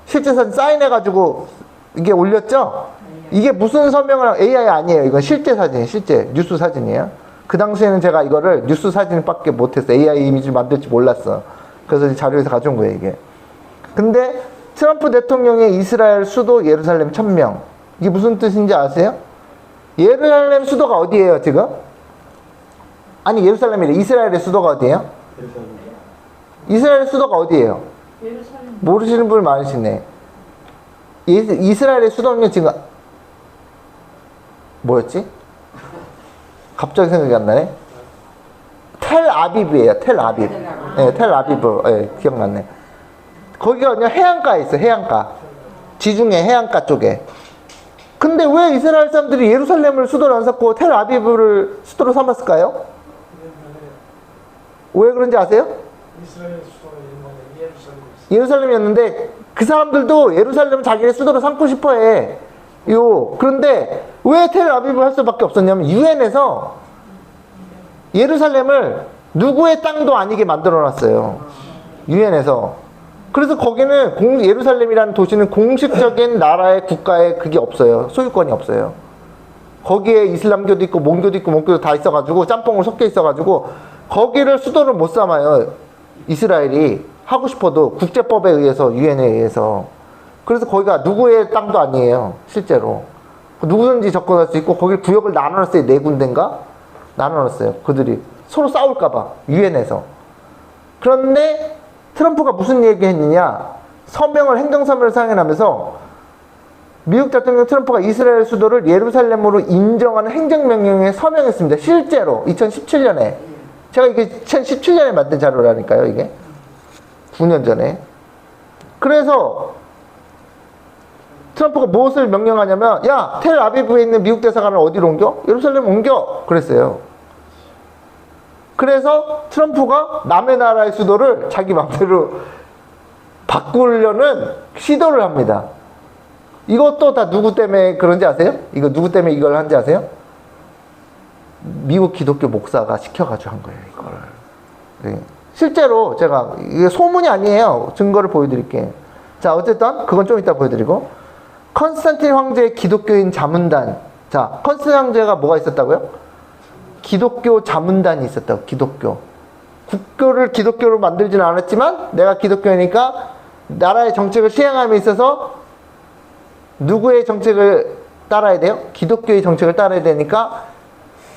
실제 사진 사인해가지고 이게 올렸죠. 이게 무슨 서명을 AI 아니에요. 이건 실제 사진, 실제 뉴스 사진이에요. 그 당시에는 제가 이거를 뉴스 사진밖에 못했어. AI 이미지를 만들지 몰랐어. 그래서 자료에서 가져온 거예요 이게. 근데 트럼프 대통령의 이스라엘 수도 예루살렘 천명, 이게 무슨 뜻인지 아세요? 예루살렘 수도가 어디예요 지금? 아니 예루살렘이래. 이스라엘의 수도가 어디예요? 이스라엘 수도가 어디예요? 예루살렘. 모르시는 분 많으시네. 이스라엘의 수도는 지금 뭐였지? 갑자기 생각이 안 나네. 텔아비브예요. 텔아비브. 네, 텔아비브. 네, 기억났네. 거기가 그냥 해안가에 있어. 해안가. 지중해 해안가 쪽에. 근데 왜 이스라엘 사람들이 예루살렘을 수도로 안 삼고 텔아비브를 수도로 삼았을까요? 왜 그런지 아세요? 이스라엘 수도가 옛날에 예루살렘이었는데 그 사람들도 예루살렘을 자기네 수도로 삼고 싶어해. 그런데 왜 텔아비브를 할 수밖에 없었냐면 유엔에서 예루살렘을 누구의 땅도 아니게 만들어놨어요. 유엔에서. 그래서 거기는 예루살렘이라는 도시는 공식적인 나라의 국가의 그게 없어요. 소유권이 없어요. 거기에 이슬람교도 있고 몽교도 있고 몽교도 다 있어가지고 짬뽕을 섞여 있어가지고 거기를 수도를 못 삼아요. 이스라엘이 하고 싶어도 국제법에 의해서 유엔에 의해서. 그래서 거기가 누구의 땅도 아니에요. 실제로. 누구든지 접근할 수 있고 거기 구역을 나눠놨어요. 4군데인가? 나눠놨어요. 그들이 서로 싸울까봐 유엔에서. 그런데 트럼프가 무슨 얘기 했느냐? 행정서명을 사인하면서 미국 대통령 트럼프가 이스라엘 수도를 예루살렘으로 인정하는 행정명령에 서명했습니다. 실제로 2017년에. 제가 이게 2017년에 만든 자료라니까요. 이게 9년 전에. 그래서 트럼프가 무엇을 명령하냐면 야, 텔아비브에 있는 미국 대사관을 어디로 옮겨? 예루살렘 옮겨! 그랬어요. 그래서 트럼프가 남의 나라의 수도를 자기 맘대로 바꾸려는 시도를 합니다. 이것도 다 누구 때문에 그런지 아세요? 이거 누구 때문에 이걸 한지 아세요? 미국 기독교 목사가 시켜가지고 한 거예요, 이걸. 네. 실제로 제가, 이게 소문이 아니에요. 증거를 보여드릴게요. 자, 어쨌든 그건 좀 이따 보여드리고. 컨스탄틴 황제의 기독교인 자문단. 자, 컨스탄틴 황제가 뭐가 있었다고요? 기독교 자문단이 있었다고, 기독교. 국교를 기독교로 만들지는 않았지만, 내가 기독교니까 나라의 정책을 시행함에 있어서 누구의 정책을 따라야 돼요? 기독교의 정책을 따라야 되니까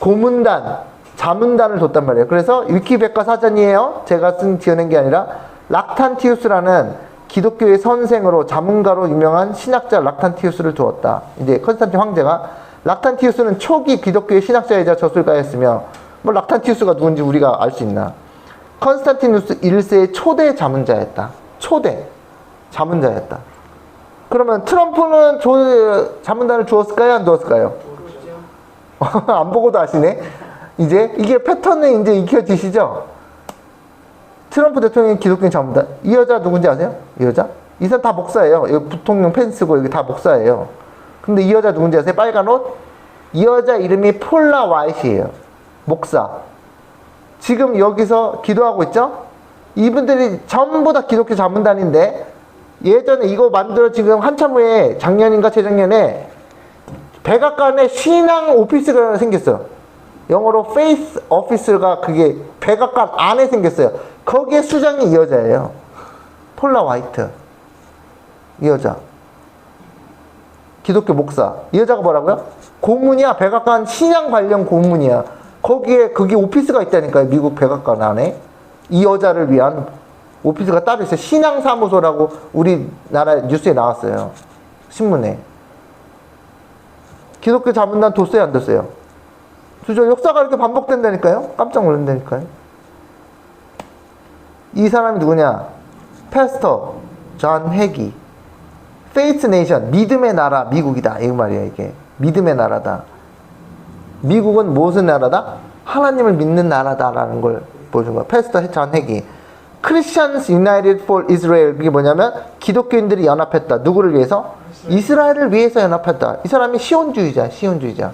고문단, 자문단을 뒀단 말이에요. 그래서 위키백과 사전이에요. 제가 지어낸 게 아니라 락탄티우스라는 기독교의 선생으로 자문가로 유명한 신학자 락탄티우스를 두었다. 이제 컨스탄틴 황제가 락탄티우스는 초기 기독교의 신학자이자 저술가였으며 뭐 락탄티우스가 누군지 우리가 알 수 있나? 컨스탄티누스 1세의 초대 자문자였다. 초대 자문자였다. 그러면 트럼프는 자문단을 주었을까요? 안 주었을까요? 안 보고도 아시네. 이제 이게 패턴이 이제 익혀지시죠? 트럼프 대통령이 기독교인 자문단. 이 여자 누군지 아세요? 이 여자? 이 사람 다 목사예요. 여기 부통령 펜스고 여기 다 목사예요. 근데 이 여자 누군지 아세요? 빨간 옷? 이 여자 이름이 폴라 와이트예요. 목사. 지금 여기서 기도하고 있죠? 이분들이 전부 다 기독교 자문단인데 예전에 이거 만들어 지금 한참 후에 작년인가 재작년에 백악관에 신앙 오피스가 생겼어요. 영어로 faith office가 그게 백악관 안에 생겼어요. 거기에 수장이 이 여자예요. 폴라 와이트. 이 여자. 기독교 목사. 이 여자가 뭐라고요? 고문이야. 백악관 신앙 관련 고문이야. 거기에 그게 오피스가 있다니까요. 미국 백악관 안에. 이 여자를 위한 오피스가 따로 있어요. 신앙사무소라고 우리나라 뉴스에 나왔어요. 신문에. 기독교 자문단 뒀어요, 안 뒀어요? 주저 역사가 이렇게 반복된다니까요? 깜짝 놀란다니까요? 이 사람이 누구냐? 패스터 존 회기. 페이스 네이션, 믿음의 나라 미국이다. 이 말이야, 이게. 믿음의 나라다. 미국은 무슨 나라다? 하나님을 믿는 나라다라는 걸 보여준 거야. 패스터 존 회기. Christians United for Israel. 이게 뭐냐면 기독교인들이 연합했다. 누구를 위해서? 이스라엘을 위해서 연합했다. 이 사람이 시온주의자, 시온주의자.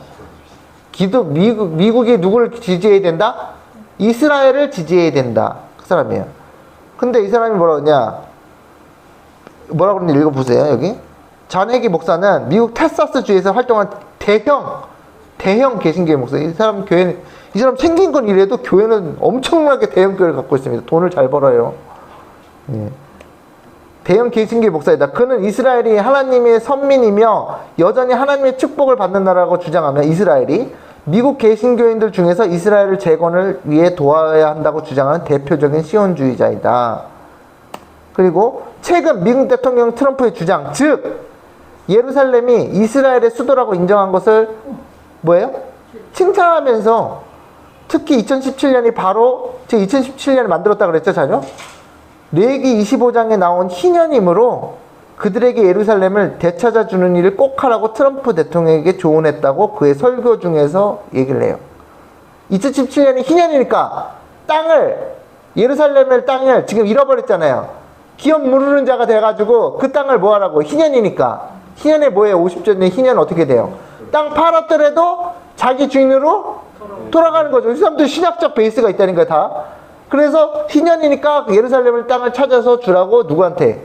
미국이 누구를 지지해야 된다? 이스라엘을 지지해야 된다. 그 사람이에요. 근데 이 사람이 뭐라고 했냐? 뭐라고 그러는지 읽어보세요, 여기. 잔해기 목사는 미국 텍사스주에서 활동한 대형 개신교회 목사. 이 사람 생긴 건 이래도 교회는 엄청나게 대형 교회를 갖고 있습니다. 돈을 잘 벌어요. 예. 대형 개신교회 목사이다. 그는 이스라엘이 하나님의 선민이며 여전히 하나님의 축복을 받는 나라라고 주장하며 이스라엘이 미국 개신교인들 중에서 이스라엘을 재건을 위해 도와야 한다고 주장하는 대표적인 시온주의자이다. 그리고 최근 미국 대통령 트럼프의 주장, 즉 예루살렘이 이스라엘의 수도라고 인정한 것을 뭐예요? 칭찬하면서 특히 2017년이 바로 제가 2017년에 만들었다 그랬죠, 자료? 레위기 25장에 나온 희년이므로 그들에게 예루살렘을 되찾아주는 일을 꼭 하라고 트럼프 대통령에게 조언했다고 그의 설교 중에서 얘기를 해요. 2017년이 희년이니까 예루살렘의 땅을 지금 잃어버렸잖아요. 기업 무르는 자가 돼가지고 그 땅을 뭐 하라고? 희년이니까. 희년에 뭐예요? 50전에 희년 어떻게 돼요? 땅 팔았더라도 자기 주인으로 돌아가는 거죠. 이 사람들 신학적 베이스가 있다는 거야, 다. 그래서 희년이니까 예루살렘을 땅을 찾아서 주라고 누구한테?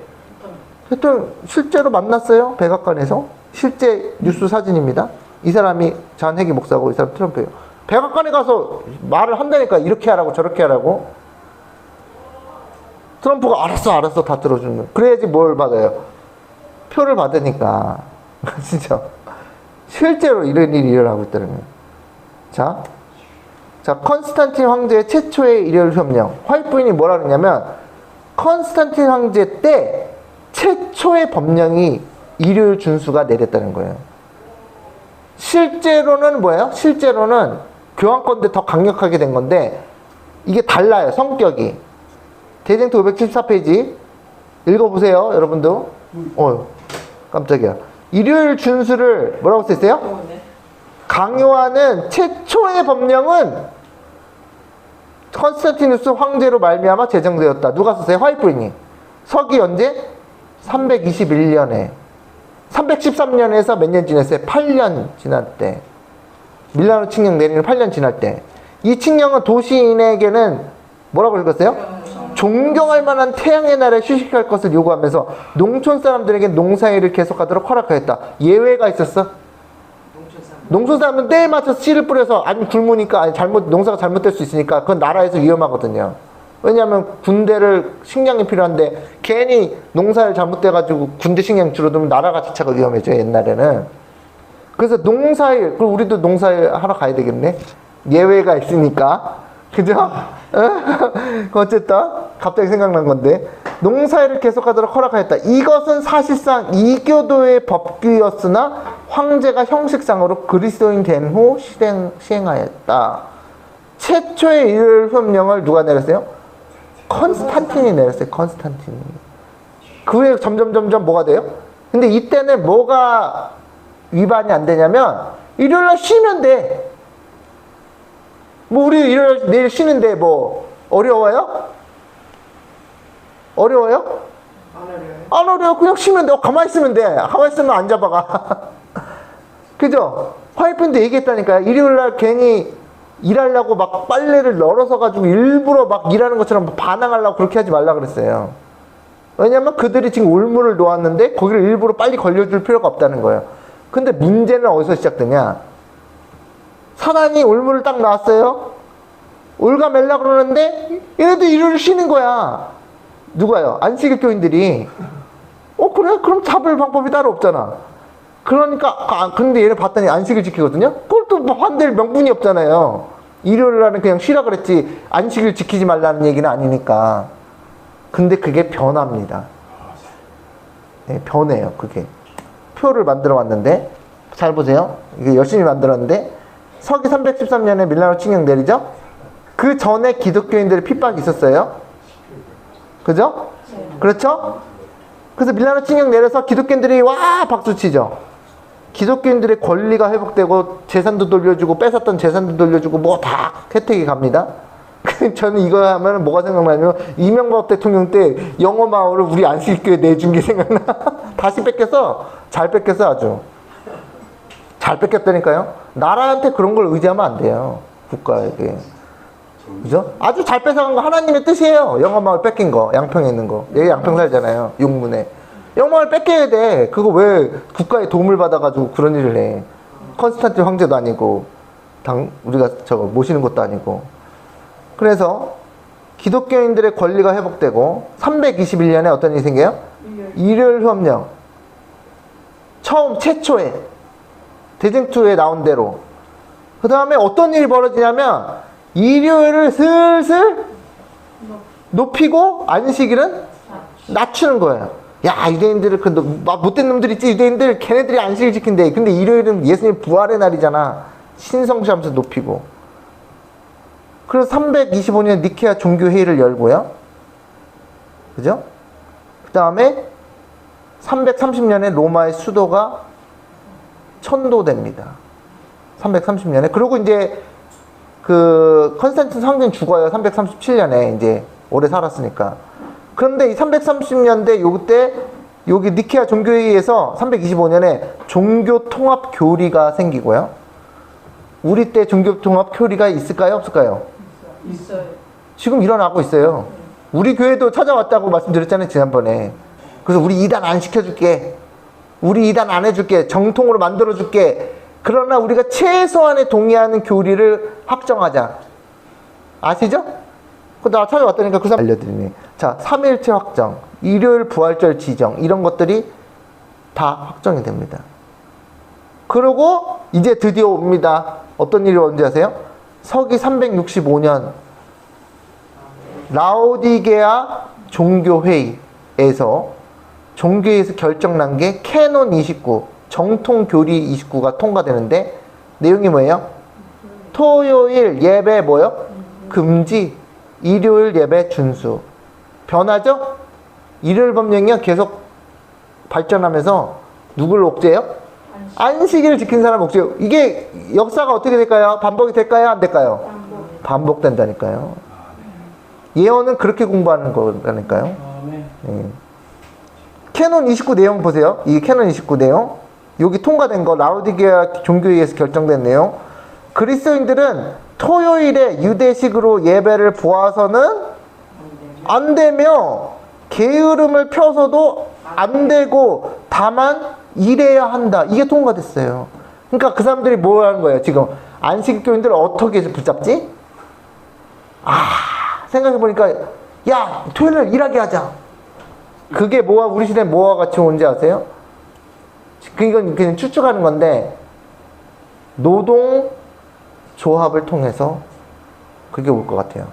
하여튼 실제로 만났어요. 백악관에서. 실제 뉴스 사진입니다. 이 사람이 존 회기 목사고 이 사람 트럼프예요. 백악관에 가서 말을 한다니까. 이렇게 하라고 저렇게 하라고. 트럼프가 알았어 다 들어주는 거예요. 그래야지 뭘 받아요? 표를 받으니까. 진짜 실제로 이런 일이 일어나고 있다는 거예요. 자, 컨스탄틴 황제의 최초의 일요일 협령. 화이트부인이 뭐라 그러냐면 컨스탄틴 황제 때 최초의 법령이 일요일 준수가 내렸다는 거예요. 실제로는 뭐예요? 실제로는 교황권 때 더 강력하게 된 건데 이게 달라요, 성격이. 대쟁투 574페이지 읽어보세요, 여러분도. 깜짝이야. 일요일 준수를 뭐라고 쓰세요? 좋은데? 강요하는 최초의 법령은 컨스탄티누스 황제로 말미암아 제정되었다. 누가 썼어요? 화이트브린이. 서기 언제? 321년에. 313년에서 몇 년 지났어요? 8년 지날 때. 밀라노 칙령 내리는 8년 지날 때. 이 칙령은 도시인에게는 뭐라고 읽었어요? 존경할 만한 태양의 날에 휴식할 것을 요구하면서 농촌 사람들에게 농사일을 계속하도록 허락하였다. 예외가 있었어? 농촌 사람은 때에 맞춰서 씨를 뿌려서 아니 굶으니까 아니 농사가 잘못될 수 있으니까 그건 나라에서 위험하거든요. 왜냐하면 군대를 식량이 필요한데 괜히 농사를 잘못돼가지고 군대 식량 줄어들면 나라가 자체가 위험해져 옛날에는. 그래서 농사일, 그리고 우리도 농사일 하러 가야 되겠네. 예외가 있으니까. 그죠? 어쨌든 갑자기 생각난 건데 농사일을 계속하도록 허락하였다. 이것은 사실상 이교도의 법규였으나 황제가 형식상으로 그리스도인 된 후 시행하였다. 최초의 일요일 협령을 누가 내렸어요? 컨스탄틴이 내렸어요. 컨스탄틴이. 그 후에 점점 뭐가 돼요? 근데 이때는 뭐가 위반이 안 되냐면 일요일날 쉬면 돼. 뭐 우리 일요일 내일 쉬는데 뭐 어려워요? 어려워요? 안 어려워. 그냥 쉬면 돼. 가만히 있으면 돼. 가만히 있으면 안 잡아가. 그죠? 화이트도 얘기했다니까요. 일요일날 괜히 일하려고 막 빨래를 널어서 가지고 일부러 막 일하는 것처럼 반항하려고 그렇게 하지 말라 그랬어요. 왜냐면 그들이 지금 올무를 놓았는데 거기를 일부러 빨리 걸려줄 필요가 없다는 거예요. 근데 문제는 어디서 시작되냐? 사단이 올무를 딱 놨어요. 올가멜라 그러는데 얘네들 일요일 쉬는 거야. 누가요? 안식일 교인들이. 그래? 그럼 잡을 방법이 따로 없잖아. 그러니까 근데 얘를 봤더니 안식일 지키거든요. 그걸 또 반대를 명분이 없잖아요. 일요일 날은 그냥 쉬라 그랬지 안식일 지키지 말라는 얘기는 아니니까. 근데 그게 변합니다. 네, 변해요. 그게 표를 만들어 왔는데 잘 보세요. 이게 열심히 만들었는데 서기 313년에 밀라노 칙령 내리죠. 그 전에 기독교인들의 핍박이 있었어요. 그죠? 그렇죠? 그래서 밀라노 칙령 내려서 기독교인들이 와 박수치죠. 기독교인들의 권리가 회복되고 재산도 돌려주고 뺏었던 재산도 돌려주고 뭐 다 혜택이 갑니다. 저는 이거 하면 뭐가 생각나냐면 이명박 대통령 때 영어 마을을 우리 안식교에 내준 게 생각나. 다시 뺏겼어. 잘 뺏겼어. 아주 잘 뺏겼다니까요. 나라한테 그런 걸 의지하면 안 돼요. 국가에게. 그죠? 아주 잘 뺏어간 거 하나님의 뜻이에요. 영어 마을 뺏긴 거. 양평에 있는 거. 여기 양평 살잖아요. 용문에. 영어 마을 뺏겨야 돼. 그거 왜 국가의 도움을 받아가지고 그런 일을 해. 컨스탄틴 황제도 아니고 우리가 저거 모시는 것도 아니고. 그래서 기독교인들의 권리가 회복되고 321년에 어떤 일이 생겨요? 일요일 협령. 최초에 대쟁투에 나온 대로. 그 다음에 어떤 일이 벌어지냐면 일요일을 슬슬 높이고 안식일은 낮추는 거예요. 야, 유대인들을 못된 놈들 있지. 유대인들 걔네들이 안식일 지킨대. 근데 일요일은 예수님 부활의 날이잖아. 신성시하면서 높이고. 그래서 325년 니케아 종교회의를 열고요. 그죠? 그 다음에 330년에 로마의 수도가 천도됩니다. 330년에. 그리고 이제 그 컨스탄틴 황제는 죽어요. 337년에 이제 오래 살았으니까. 그런데 이 330년대 요때 여기 니케아 종교회의에서 325년에 종교통합 교리가 생기고요. 우리 때 종교통합 교리가 있을까요? 없을까요? 있어요. 지금 일어나고 있어요. 우리 교회도 찾아왔다고 말씀드렸잖아요. 지난번에. 그래서 우리 이단 안 시켜줄게. 우리 이단 안 해줄게. 정통으로 만들어줄게. 그러나 우리가 최소한의 동의하는 교리를 확정하자. 아시죠? 나 찾아왔다니까 그 사람 알려드리네. 자, 3일체 확정, 일요일 부활절 지정 이런 것들이 다 확정이 됩니다. 그리고 이제 드디어 옵니다. 어떤 일이 언제 아세요? 서기 365년 라오디게아 종교회의에서 결정난 게 캐논 29, 정통교리 29가 통과되는데 내용이 뭐예요? 토요일 예배 뭐요? 금지, 일요일 예배 준수. 변하죠? 일요일 법령이 계속 발전하면서 누굴 옥죄요? 안식일을 지킨 사람 옥죄요. 이게 역사가 어떻게 될까요? 반복이 될까요? 안 될까요? 반복된다니까요. 예언은 그렇게 공부하는 거라니까요. 예. 캐논 29 내용 보세요. 이 캐논 29 내용. 여기 통과된 거, 라오디게아 종교회의에서 결정된 내용. 그리스도인들은 토요일에 유대식으로 예배를 보아서는 안 되며 게으름을 펴서도 안 되고 다만 일해야 한다. 이게 통과됐어요. 그러니까 그 사람들이 뭐 하는 거예요? 지금 안식교인들을 어떻게 해서 붙잡지? 생각해보니까 야 토요일날 일하게 하자. 그게 뭐와 우리 시대에 뭐와 같이 온지 아세요? 이건 그냥 추측하는 건데 노동조합을 통해서 그게 올 것 같아요.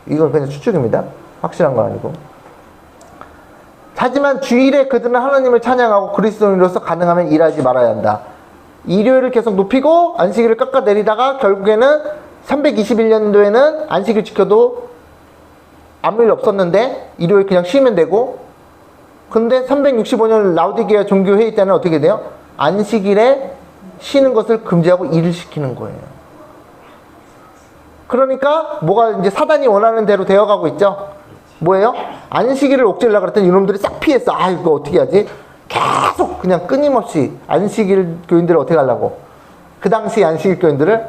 이건 그냥 추측입니다. 확실한 건 아니고. 하지만 주일에 그들은 하나님을 찬양하고 그리스도인으로서 가능하면 일하지 말아야 한다. 일요일을 계속 높이고 안식일을 깎아내리다가 결국에는 321년도에는 안식일 지켜도 아무 일 없었는데 일요일 그냥 쉬면 되고, 근데 365년 라오디게아 종교회의 때는 어떻게 돼요? 안식일에 쉬는 것을 금지하고 일을 시키는 거예요. 그러니까 뭐가 이제 사단이 원하는 대로 되어가고 있죠. 뭐예요? 안식일을 옥죄려고 그랬더니 이놈들이 싹 피했어. 아 이거 어떻게 하지? 계속 그냥 끊임없이 안식일 교인들을 어떻게 하려고, 그 당시 안식일 교인들을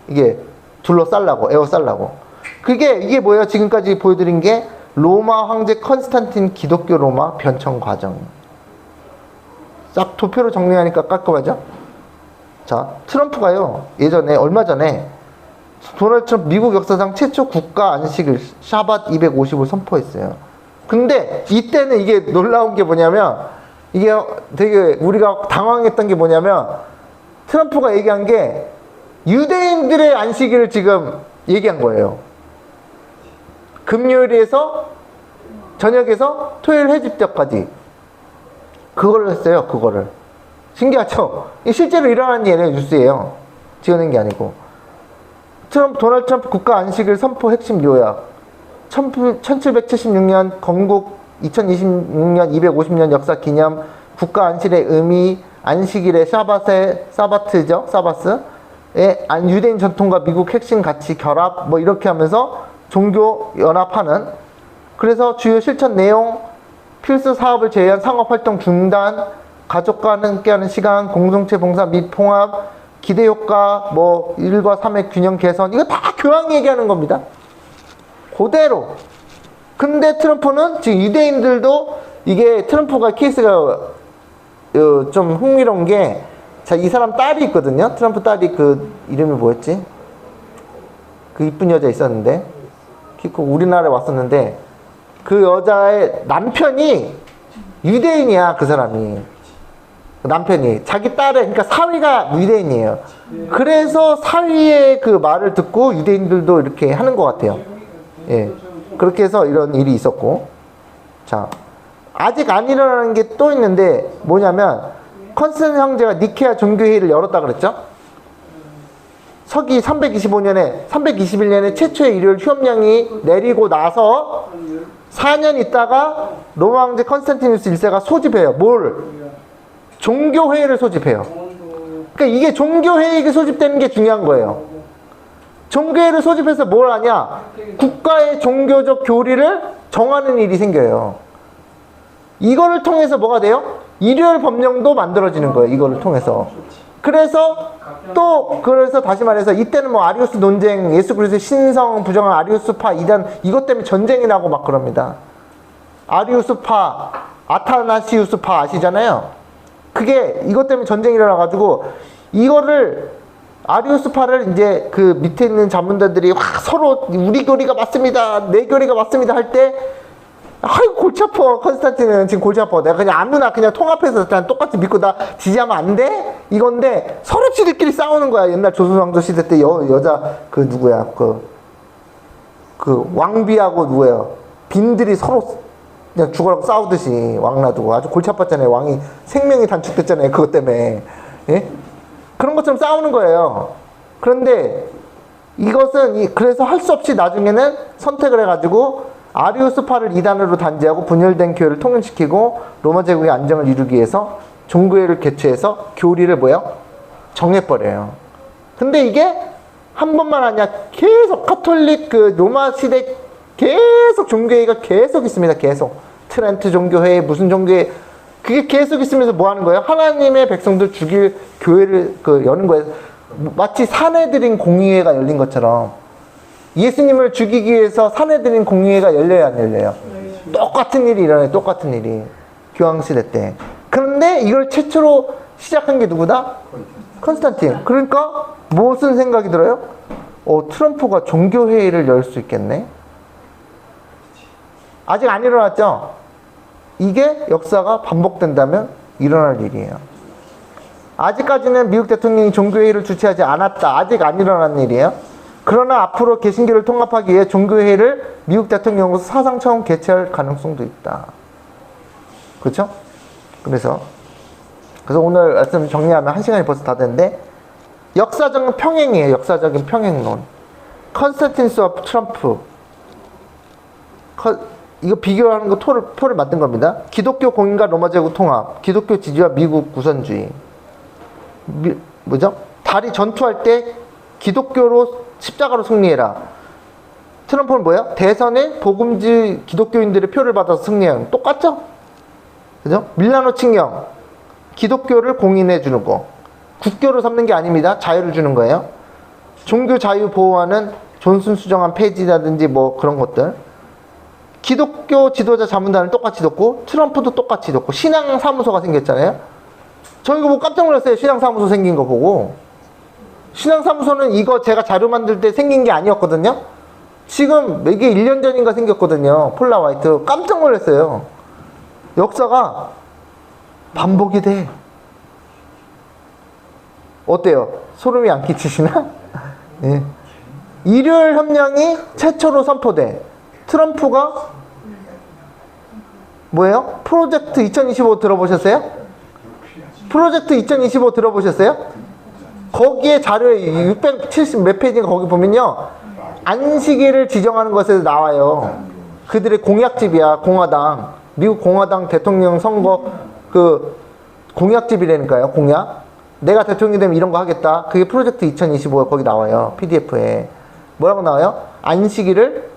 이게 둘러싸려고, 에워싸려고. 이게 뭐예요? 지금까지 보여드린 게 로마 황제 컨스탄틴 기독교 로마 변청 과정. 싹 도표로 정리하니까 깔끔하죠? 자, 트럼프가요, 예전에, 얼마 전에, 도널드 트럼프 미국 역사상 최초 국가 안식일, 샤밧 250을 선포했어요. 근데 이때는 이게 놀라운 게 뭐냐면, 이게 되게 우리가 당황했던 게 뭐냐면, 트럼프가 얘기한 게 유대인들의 안식일을 지금 얘기한 거예요. 금요일에서 저녁에서 토요일 회집때까지 그거를 했어요. 그거를. 신기하죠? 실제로 일어난 예는 뉴스예요. 지어낸 게 아니고. 도널드 트럼프 국가 안식일 선포 핵심 요약. 1776년 건국 2026년 250년 역사 기념 국가 안식일의 의미, 안식일의 사바트죠. 사바스의 유대인 전통과 미국 핵심 가치 결합, 뭐 이렇게 하면서 종교 연합하는, 그래서 주요 실천 내용, 필수 사업을 제외한 상업활동 중단, 가족과 함께하는 시간, 공동체 봉사 및 통합, 기대 효과, 뭐 일과 삶의 균형 개선, 이거 다 교황 얘기하는 겁니다. 그대로. 근데 트럼프는 지금 유대인들도, 이게 트럼프가 케이스가 좀 흥미로운 게, 자, 이 사람 딸이 있거든요. 트럼프 딸이 그 이름이 뭐였지? 그 이쁜 여자 있었는데, 키코 우리나라에 왔었는데, 그 여자의 남편이 유대인이야. 그 사람이, 남편이 자기 딸의, 그러니까 사위가 유대인이에요. 그래서 사위의 그 말을 듣고 유대인들도 이렇게 하는 것 같아요. 예, 그렇게 해서 이런 일이 있었고. 자, 아직 안 일어나는 게 또 있는데 뭐냐면, 컨스탄틴 황제가 니케아 종교회의를 열었다 그랬죠. 서기 321년에 최초의 일요일 휴업령이 내리고 나서 4년 있다가 로마 황제 컨스탄티누스 1세가 소집해요. 뭘? 종교회의를 소집해요. 그러니까 이게 종교회의가 소집되는 게 중요한 거예요. 종교회의를 소집해서 뭘 하냐? 국가의 종교적 교리를 정하는 일이 생겨요. 이거를 통해서 뭐가 돼요? 일요일 법령도 만들어지는 거예요. 이거를 통해서. 그래서 다시 말해서 이때는 뭐 아리우스 논쟁, 예수 그리스도의 신성 부정한 아리우스파 이단, 이것 때문에 전쟁이 나고 막 그럽니다. 아리우스파, 아타나시우스파 아시잖아요. 그게 이것 때문에 전쟁이 일어나가지고, 이거를 아리우스파를 이제 그 밑에 있는 자문자들이 서로 우리 교리가 맞습니다, 내 교리가 맞습니다 할 때, 아이고 골치 아파. 컨스탄틴은 지금 골치 아파. 내가 그냥 아무나 그냥 통합해서 그냥 똑같이 믿고 나 지지하면 안 돼? 이건데 서로 지들끼리 싸우는 거야. 옛날 조선왕조 시대 때 여자 그 누구야, 그 왕비하고 누구예요, 빈들이 서로 그냥 죽으라고 싸우듯이 왕 놔두고 아주 골치 아팠잖아요. 왕이 생명이 단축됐잖아요. 그것 때문에. 예? 그런 것처럼 싸우는 거예요. 그런데 이것은 그래서 할 수 없이 나중에는 선택을 해가지고 아리우스파를 이단으로 단죄하고 분열된 교회를 통일시키고 로마 제국의 안정을 이루기 위해서 종교회를 개최해서 교리를 뭐예요? 정해버려요. 근데 이게 한 번만 아니야. 계속 카톨릭 그 로마 시대 계속 종교회가 계속 있습니다. 계속. 트렌트 종교회 무슨 종교회 그게 계속 있으면서 뭐 하는 거예요? 하나님의 백성들 죽일 교회를 그 여는 거예요. 마치 사내들인 공의회가 열린 것처럼 예수님을 죽이기 위해서 사내들인 공의회가 열려야 안 열려요? 똑같은 일이 일어나요. 똑같은 일이. 교황시대 때. 그런데 이걸 최초로 시작한 게 누구다? 컨스탄틴. 그러니까 무슨 생각이 들어요? 트럼프가 종교회의를 열 수 있겠네? 아직 안 일어났죠? 이게 역사가 반복된다면 일어날 일이에요. 아직까지는 미국 대통령이 종교회의를 주최하지 않았다. 아직 안 일어난 일이에요. 그러나 앞으로 개신교를 통합하기 위해 종교회의를 미국 대통령으로서 사상 처음 개최할 가능성도 있다. 그렇죠? 그래서 오늘 말씀 정리하면 1시간이 벌써 다 됐는데 역사적인 평행이에요. 역사적인 평행론. 컨스탄티누스와 트럼프. 이거 비교하는 거 토를 만든 겁니다. 기독교 공인과 로마 제국 통합. 기독교 지지와 미국 우선주의. 뭐죠? 달이 전투할 때 기독교로 십자가로 승리해라. 트럼프는 뭐예요? 대선에 복음지 기독교인들의 표를 받아서 승리하는. 똑같죠? 그죠? 밀라노 칙령. 기독교를 공인해 주는 거. 국교로 삼는 게 아닙니다. 자유를 주는 거예요. 종교 자유 보호하는 존슨 수정안 폐지라든지 뭐 그런 것들. 기독교 지도자 자문단을 똑같이 뒀고 트럼프도 똑같이 뒀고 신앙사무소가 생겼잖아요. 저 이거 뭐 깜짝 놀랐어요. 신앙사무소 생긴 거 보고. 신앙사무소는 이거 제가 자료 만들 때 생긴 게 아니었거든요. 지금 이게 1년 전인가 생겼거든요. 폴라 화이트. 깜짝 놀랐어요. 역사가 반복이 돼. 어때요? 소름이 안 끼치시나? 네. 일요일 협량이 최초로 선포돼. 트럼프가 뭐예요? 프로젝트 2025 들어보셨어요? 프로젝트 2025 들어보셨어요? 거기에 자료에 670 몇 페이지인가 거기 보면요. 안식일을 지정하는 것에서 나와요. 그들의 공약집이야. 공화당. 미국 공화당 대통령 선거 그 공약집이라니까요. 공약. 내가 대통령이 되면 이런 거 하겠다. 그게 프로젝트 2025 거기 나와요. PDF에. 뭐라고 나와요? 안식일을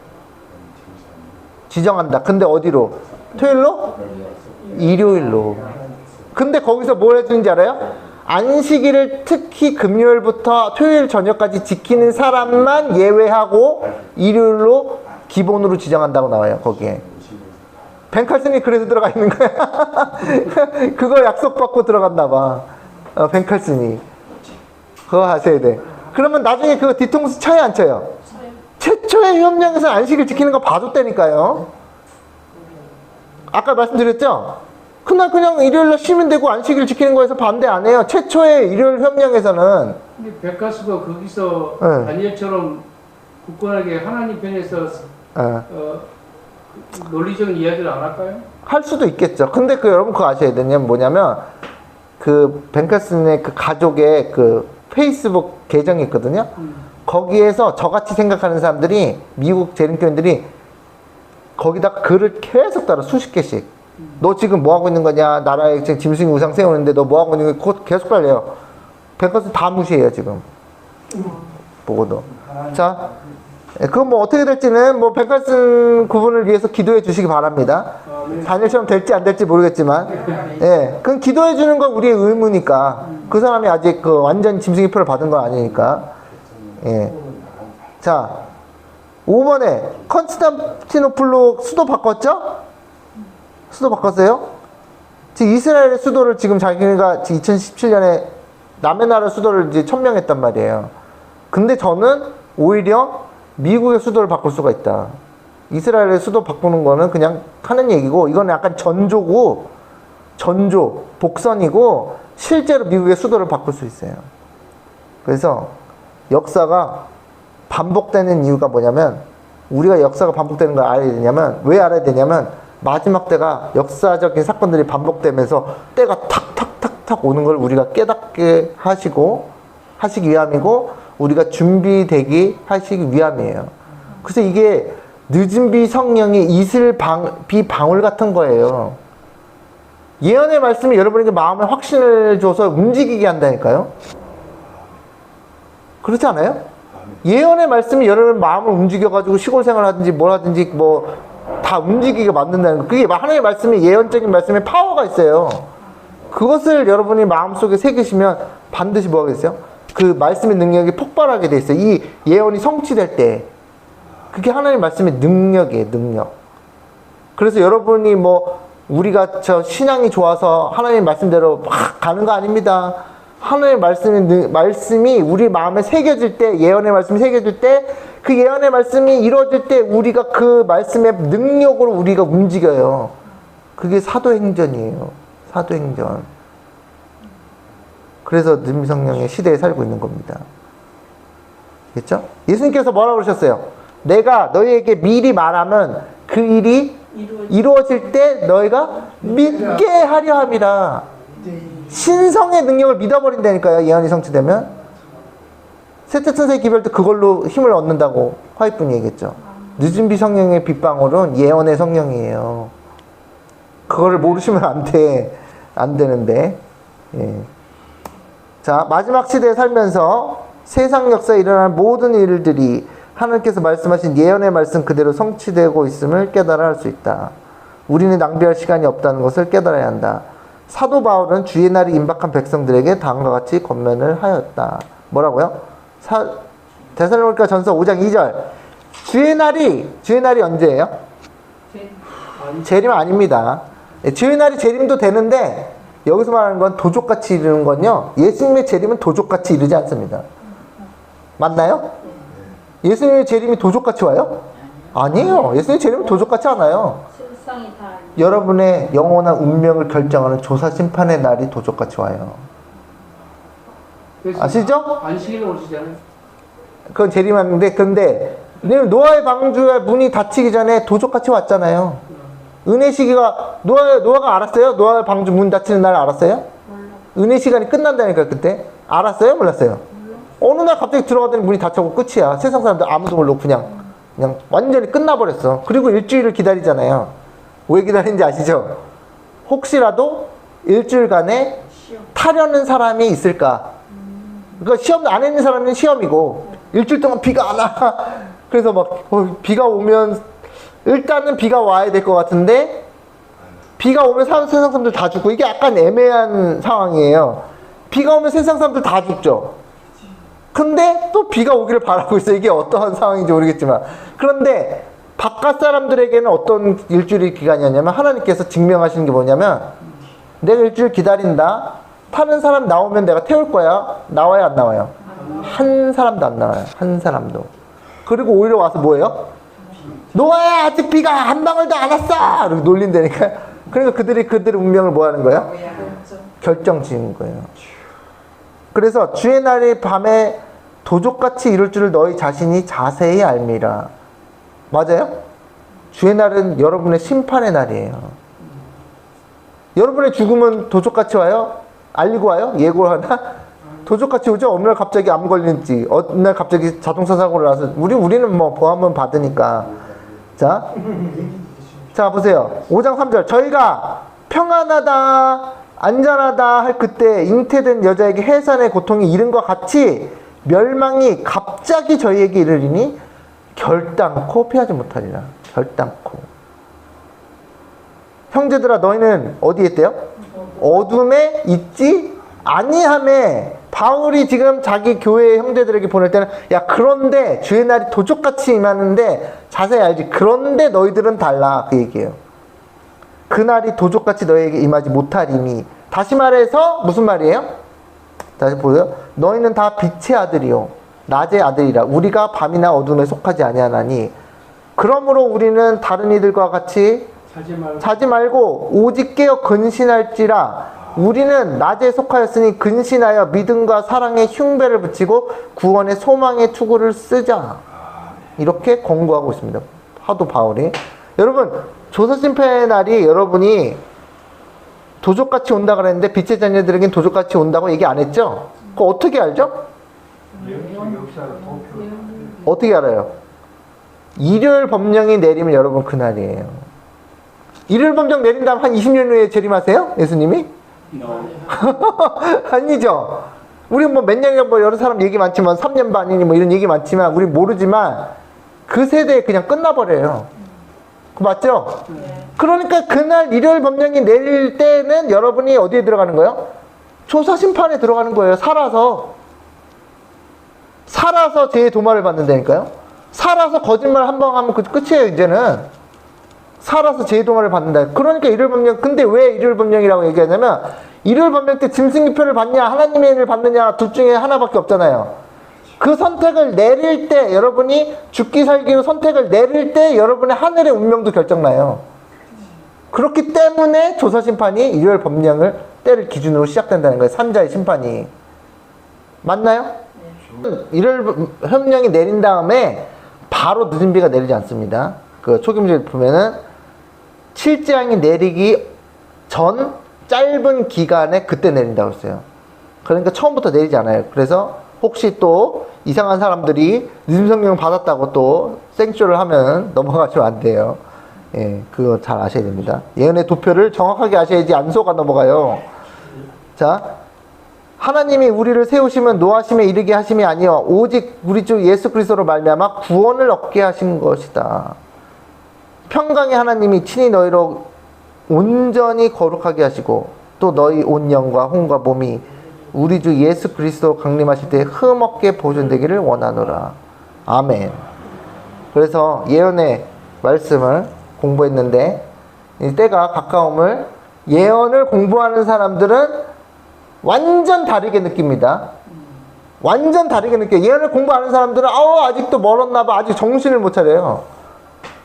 지정한다. 근데 어디로? 토요일로? 일요일로. 근데 거기서 뭘 해주는지 알아요? 안식일을 특히 금요일부터 토요일 저녁까지 지키는 사람만 예외하고 일요일로 기본으로 지정한다고 나와요. 거기에. 벤칼슨이 그래서 들어가 있는 거야. 그거 약속받고 들어갔나 봐. 벤칼슨이. 그거 하셔야 돼. 그러면 나중에 그거 뒤통수 쳐요, 안 쳐요? 최초의 협력에서 안식일 지키는 거 봐줬다니까요. 아까 말씀드렸죠? 그냥 일요일날 쉬면 되고 안식일 지키는 거에서 반대 안 해요. 최초의 일요일 협력에서는. 근데 백가수가 거기서 다니엘처럼 굳건하게 하나님 편에서 논리적인 이야기를 안 할까요? 할 수도 있겠죠. 근데 여러분 그거 아셔야 되냐면 뭐냐면 그 벤카슨의 그 가족의 그 페이스북 계정이 있거든요. 거기에서 저같이 생각하는 사람들이 미국 재림교인들이 거기다가 글을 계속 달아 수십 개씩. 너 지금 뭐 하고 있는 거냐? 나라에 지금 짐승이 우상 세우는데 너 뭐 하고 있는 거야? 계속 달려요. 벤카슨 다 무시해요 지금. 보고도. 자, 그건 뭐 어떻게 될지는 뭐 벤카슨 구분을 위해서 기도해 주시기 바랍니다. 다니엘처럼 될지 안 될지 모르겠지만, 예, 그건 기도해 주는 건 우리의 의무니까. 그 사람이 아직 그 완전 짐승의 표를 받은 건 아니니까. 예. 자, 5번에 컨스탄티노플로 수도 바꿨죠? 수도 바꿨어요? 지금 이스라엘의 수도를 지금 자기가 2017년에 남의 나라 수도를 이제 천명했단 말이에요. 근데 저는 오히려 미국의 수도를 바꿀 수가 있다. 이스라엘의 수도 바꾸는 거는 그냥 하는 얘기고, 이건 약간 전조, 복선이고, 실제로 미국의 수도를 바꿀 수 있어요. 그래서 역사가 반복되는 이유가 뭐냐면, 우리가 역사가 반복되는 걸 알아야 되냐면, 왜 알아야 되냐면, 마지막 때가 역사적인 사건들이 반복되면서 때가 탁탁탁탁 오는 걸 우리가 깨닫게 하시기 위함이고, 우리가 준비되기 하시기 위함이에요. 그래서 이게 늦은 비 성령이 이슬 비 방울 같은 거예요. 예언의 말씀이 여러분에게 마음에 확신을 줘서 움직이게 한다니까요. 그렇지 않아요? 예언의 말씀이 여러분 마음을 움직여가지고 시골 생활하든지 뭘 하든지 뭐 다 움직이게 만든다는 거. 그게 하나님의 말씀이 예언적인 말씀에 파워가 있어요. 그것을 여러분이 마음속에 새기시면 반드시 뭐 하겠어요? 그 말씀의 능력이 폭발하게 돼 있어요. 이 예언이 성취될 때. 그게 하나님의 말씀의 능력이에요. 능력. 그래서 여러분이 뭐 우리가 저 신앙이 좋아서 하나님의 말씀대로 막 가는 거 아닙니다. 하나님의 말씀이 우리 마음에 새겨질 때, 예언의 말씀이 새겨질 때, 그 예언의 말씀이 이루어질 때 우리가 그 말씀의 능력으로 우리가 움직여요. 그게 사도행전이에요. 사도행전. 그래서 능미성령의 시대에 살고 있는 겁니다. 그렇죠? 예수님께서 뭐라고 그러셨어요? 내가 너희에게 미리 말하면 그 일이 이루어질 때 너희가 믿게 하려 함이라. 신성의 능력을 믿어버린다니까요. 예언이 성취되면. 셋째 천사의 기별 때 그걸로 힘을 얻는다고 화이트분이 얘기했죠. 늦은 비 성령의 빗방울은 예언의 성령이에요. 그거를 모르시면 안 되는데. 예. 자, 마지막 시대에 살면서 세상 역사에 일어난 모든 일들이 하나님께서 말씀하신 예언의 말씀 그대로 성취되고 있음을 깨달아 할 수 있다. 우리는 낭비할 시간이 없다는 것을 깨달아야 한다. 사도 바울은 주의 날이 임박한 백성들에게 다음과 같이 권면을 하였다. 뭐라고요? 데살로니가 전서 5장 2절. 주의 날이 언제예요? 재림 아닙니다. 주의 날이 재림도 되는데 여기서 말하는 건 도적같이 이르는 건요. 예수님의 재림은 도적같이 이르지 않습니다. 맞나요? 예수님의 재림이 도적같이 와요? 아니에요. 예수님의 재림은 도적같이 안 와요. 실상이 다 여러분의 영원한 운명을 결정하는 조사 심판의 날이 도적같이 와요. 아시죠? 안식일에 오시잖아요. 그건 재림하는데, 근데 노아의 방주의 문이 닫히기 전에 도적같이 왔잖아요. 은혜 시기가 노아가 알았어요? 노아의 방주 문 닫히는 날 알았어요? 은혜 시간이 끝난다니까 그때. 알았어요? 몰랐어요? 어느 날 갑자기 들어가더니 문이 닫혀고 끝이야. 세상 사람들 아무도 모르고 그냥 완전히 끝나버렸어. 그리고 일주일을 기다리잖아요. 왜 기다리는지 아시죠? 혹시라도 일주일간에 타려는 사람이 있을까? 그러니까 시험 안 했는 사람은 시험이고 일주일 동안 비가 안 와. 그래서 막 비가 오면 일단은 비가 와야 될 것 같은데 비가 오면 세상 사람들 다 죽고 이게 약간 애매한 상황이에요. 비가 오면 세상 사람들 다 죽죠. 근데 또 비가 오기를 바라고 있어요. 이게 어떠한 상황인지 모르겠지만. 그런데 바깥 사람들에게는 어떤 일주일 기간이었냐면 하나님께서 증명하시는 게 뭐냐면 내가 일주일 기다린다. 타는 사람 나오면 내가 태울 거야. 나와요, 안 나와요? 한 사람도 안 나와요. 한 사람도. 그리고 오히려 와서 뭐예요? 노아야, 아직 비가 한 방울도 안 왔어! 이렇게 놀린다니까. 그러니까 그들의 운명을 뭐 하는 거예요? 결정 지은 거예요. 그래서 주의 날의 밤에 도적같이 이룰 줄을 너희 자신이 자세히 알미라. 맞아요? 주의 날은 여러분의 심판의 날이에요. 여러분의 죽음은 도적같이 와요? 알리고 와요? 예고를 하나? 도적같이 오죠? 어느 날 갑자기 암 걸린지, 어느 날 갑자기 자동차 사고를 나서, 우리는 뭐 보험은 받으니까. 자, 보세요. 5장 3절. 저희가 평안하다, 안전하다 할 그때 잉태된 여자에게 해산의 고통이 이른과 같이 멸망이 갑자기 저희에게 이르리니 결단코 피하지 못하리라. 결단코. 형제들아, 너희는 어디에 있대요? 어둠에 있지 아니하매. 바울이 지금 자기 교회 형제들에게 보낼 때는 야, 그런데 주의 날이 도적같이 임하는데 자세히 알지. 그런데 너희들은 달라. 그 얘기예요. 그날이 도적같이 너희에게 임하지 못하리니. 다시 말해서 무슨 말이에요? 다시 보세요. 너희는 다 빛의 아들이요 낮의 아들이라. 우리가 밤이나 어둠에 속하지 아니하나니. 그러므로 우리는 다른 이들과 같이 자지 말고 오직 깨어 근신할지라. 우리는 낮에 속하였으니 근신하여 믿음과 사랑의 흉배를 붙이고 구원의 소망의 투구를 쓰자. 이렇게 권고하고 있습니다. 사도 바울이. 여러분, 조사심판의 날이 여러분이 도적같이 온다 그랬는데 빛의 자녀들에겐 도적같이 온다고 얘기 안 했죠? 그거 어떻게 알죠? 역사를 어떻게 알아요? 일요일 법령이 내리면 여러분 그날이에요. 일요일 법령 내린 다음 한 20년 후에 재림하세요? 예수님이? 아니죠. 우리 뭐 몇 년이나 뭐 여러 사람 얘기 많지만 3년 반이니 뭐 이런 얘기 많지만 우리 모르지만 그 세대에 그냥 끝나버려요. 그 맞죠? 그러니까 그날 일요일 법령이 내릴 때는 여러분이 어디에 들어가는 거예요? 조사 심판에 들어가는 거예요. 살아서 제 도마를 받는다니까요. 살아서 거짓말 한 번 하면 그 끝이에요. 이제는 살아서 제 도마를 받는다. 그러니까 일요일 법령. 근데 왜 일요일 법령이라고 얘기하냐면 일요일 법령 때 짐승기표를 받냐 하나님의 은혜를 받느냐 둘 중에 하나밖에 없잖아요. 그 선택을 내릴 때 여러분이 죽기 살기로 선택을 내릴 때 여러분의 하늘의 운명도 결정나요. 그렇기 때문에 조사심판이 일요일 법령을 때를 기준으로 시작된다는 거예요. 산자의 심판이. 맞나요? 일요일 법령이 내린 다음에 바로 늦은 비가 내리지 않습니다. 그 초기문제를 보면은 7재앙이 내리기 전 짧은 기간에 그때 내린다고 했어요. 그러니까 처음부터 내리지 않아요. 그래서 혹시 또 이상한 사람들이 늦은 성령 받았다고 또 생쇼를 하면 넘어가시면 안 돼요. 예, 그거 잘 아셔야 됩니다. 예언의 도표를 정확하게 아셔야지 안 속아 넘어가요. 자, 하나님이 우리를 세우시면 노하심에 이르게 하심이 아니요 오직 우리 주 예수 그리스도로 말미암아 구원을 얻게 하신 것이다. 평강의 하나님이 친히 너희로 온전히 거룩하게 하시고 또 너희 온 영과 혼과 몸이 우리 주 예수 그리스도 강림하실 때 흠없게 보존되기를 원하노라. 아멘. 그래서 예언의 말씀을 공부했는데 이 때가 가까움을 예언을 공부하는 사람들은 완전 다르게 느낍니다. 완전 다르게 느껴요. 예언을 공부하는 사람들은 아직도 멀었나 봐. 아직 정신을 못 차려요.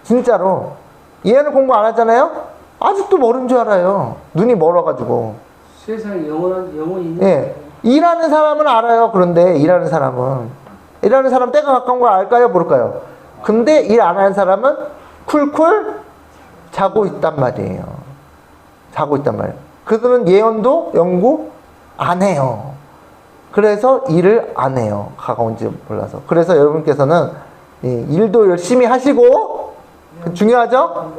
진짜로. 예언을 공부 안 하잖아요? 아직도 멀은 줄 알아요. 눈이 멀어가지고. 세상에 영혼이 있는 예. 거예요. 일하는 사람은 알아요. 그런데 일하는 사람 때가 가까운 걸 알까요? 모를까요? 근데 일 안 하는 사람은 쿨쿨 자고 있단 말이에요. 자고 있단 말이에요. 그들은 예언도 연구 안 해요. 그래서 일을 안 해요. 가까운지 몰라서. 그래서 여러분께서는 일도 열심히 하시고 중요하죠?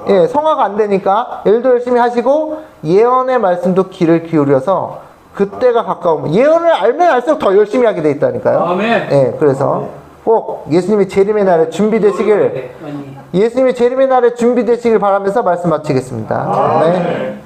예, 성화가 안 되니까 일도 열심히 하시고 예언의 말씀도 귀를 기울여서 그때가 가까우면 예언을 알면 알수록 더 열심히 하게 돼 있다니까요. 아멘. 예, 그래서 꼭 예수님의 재림의 날에 준비되시길 예수님의 재림의 날에 준비되시길 바라면서 말씀 마치겠습니다. 아멘.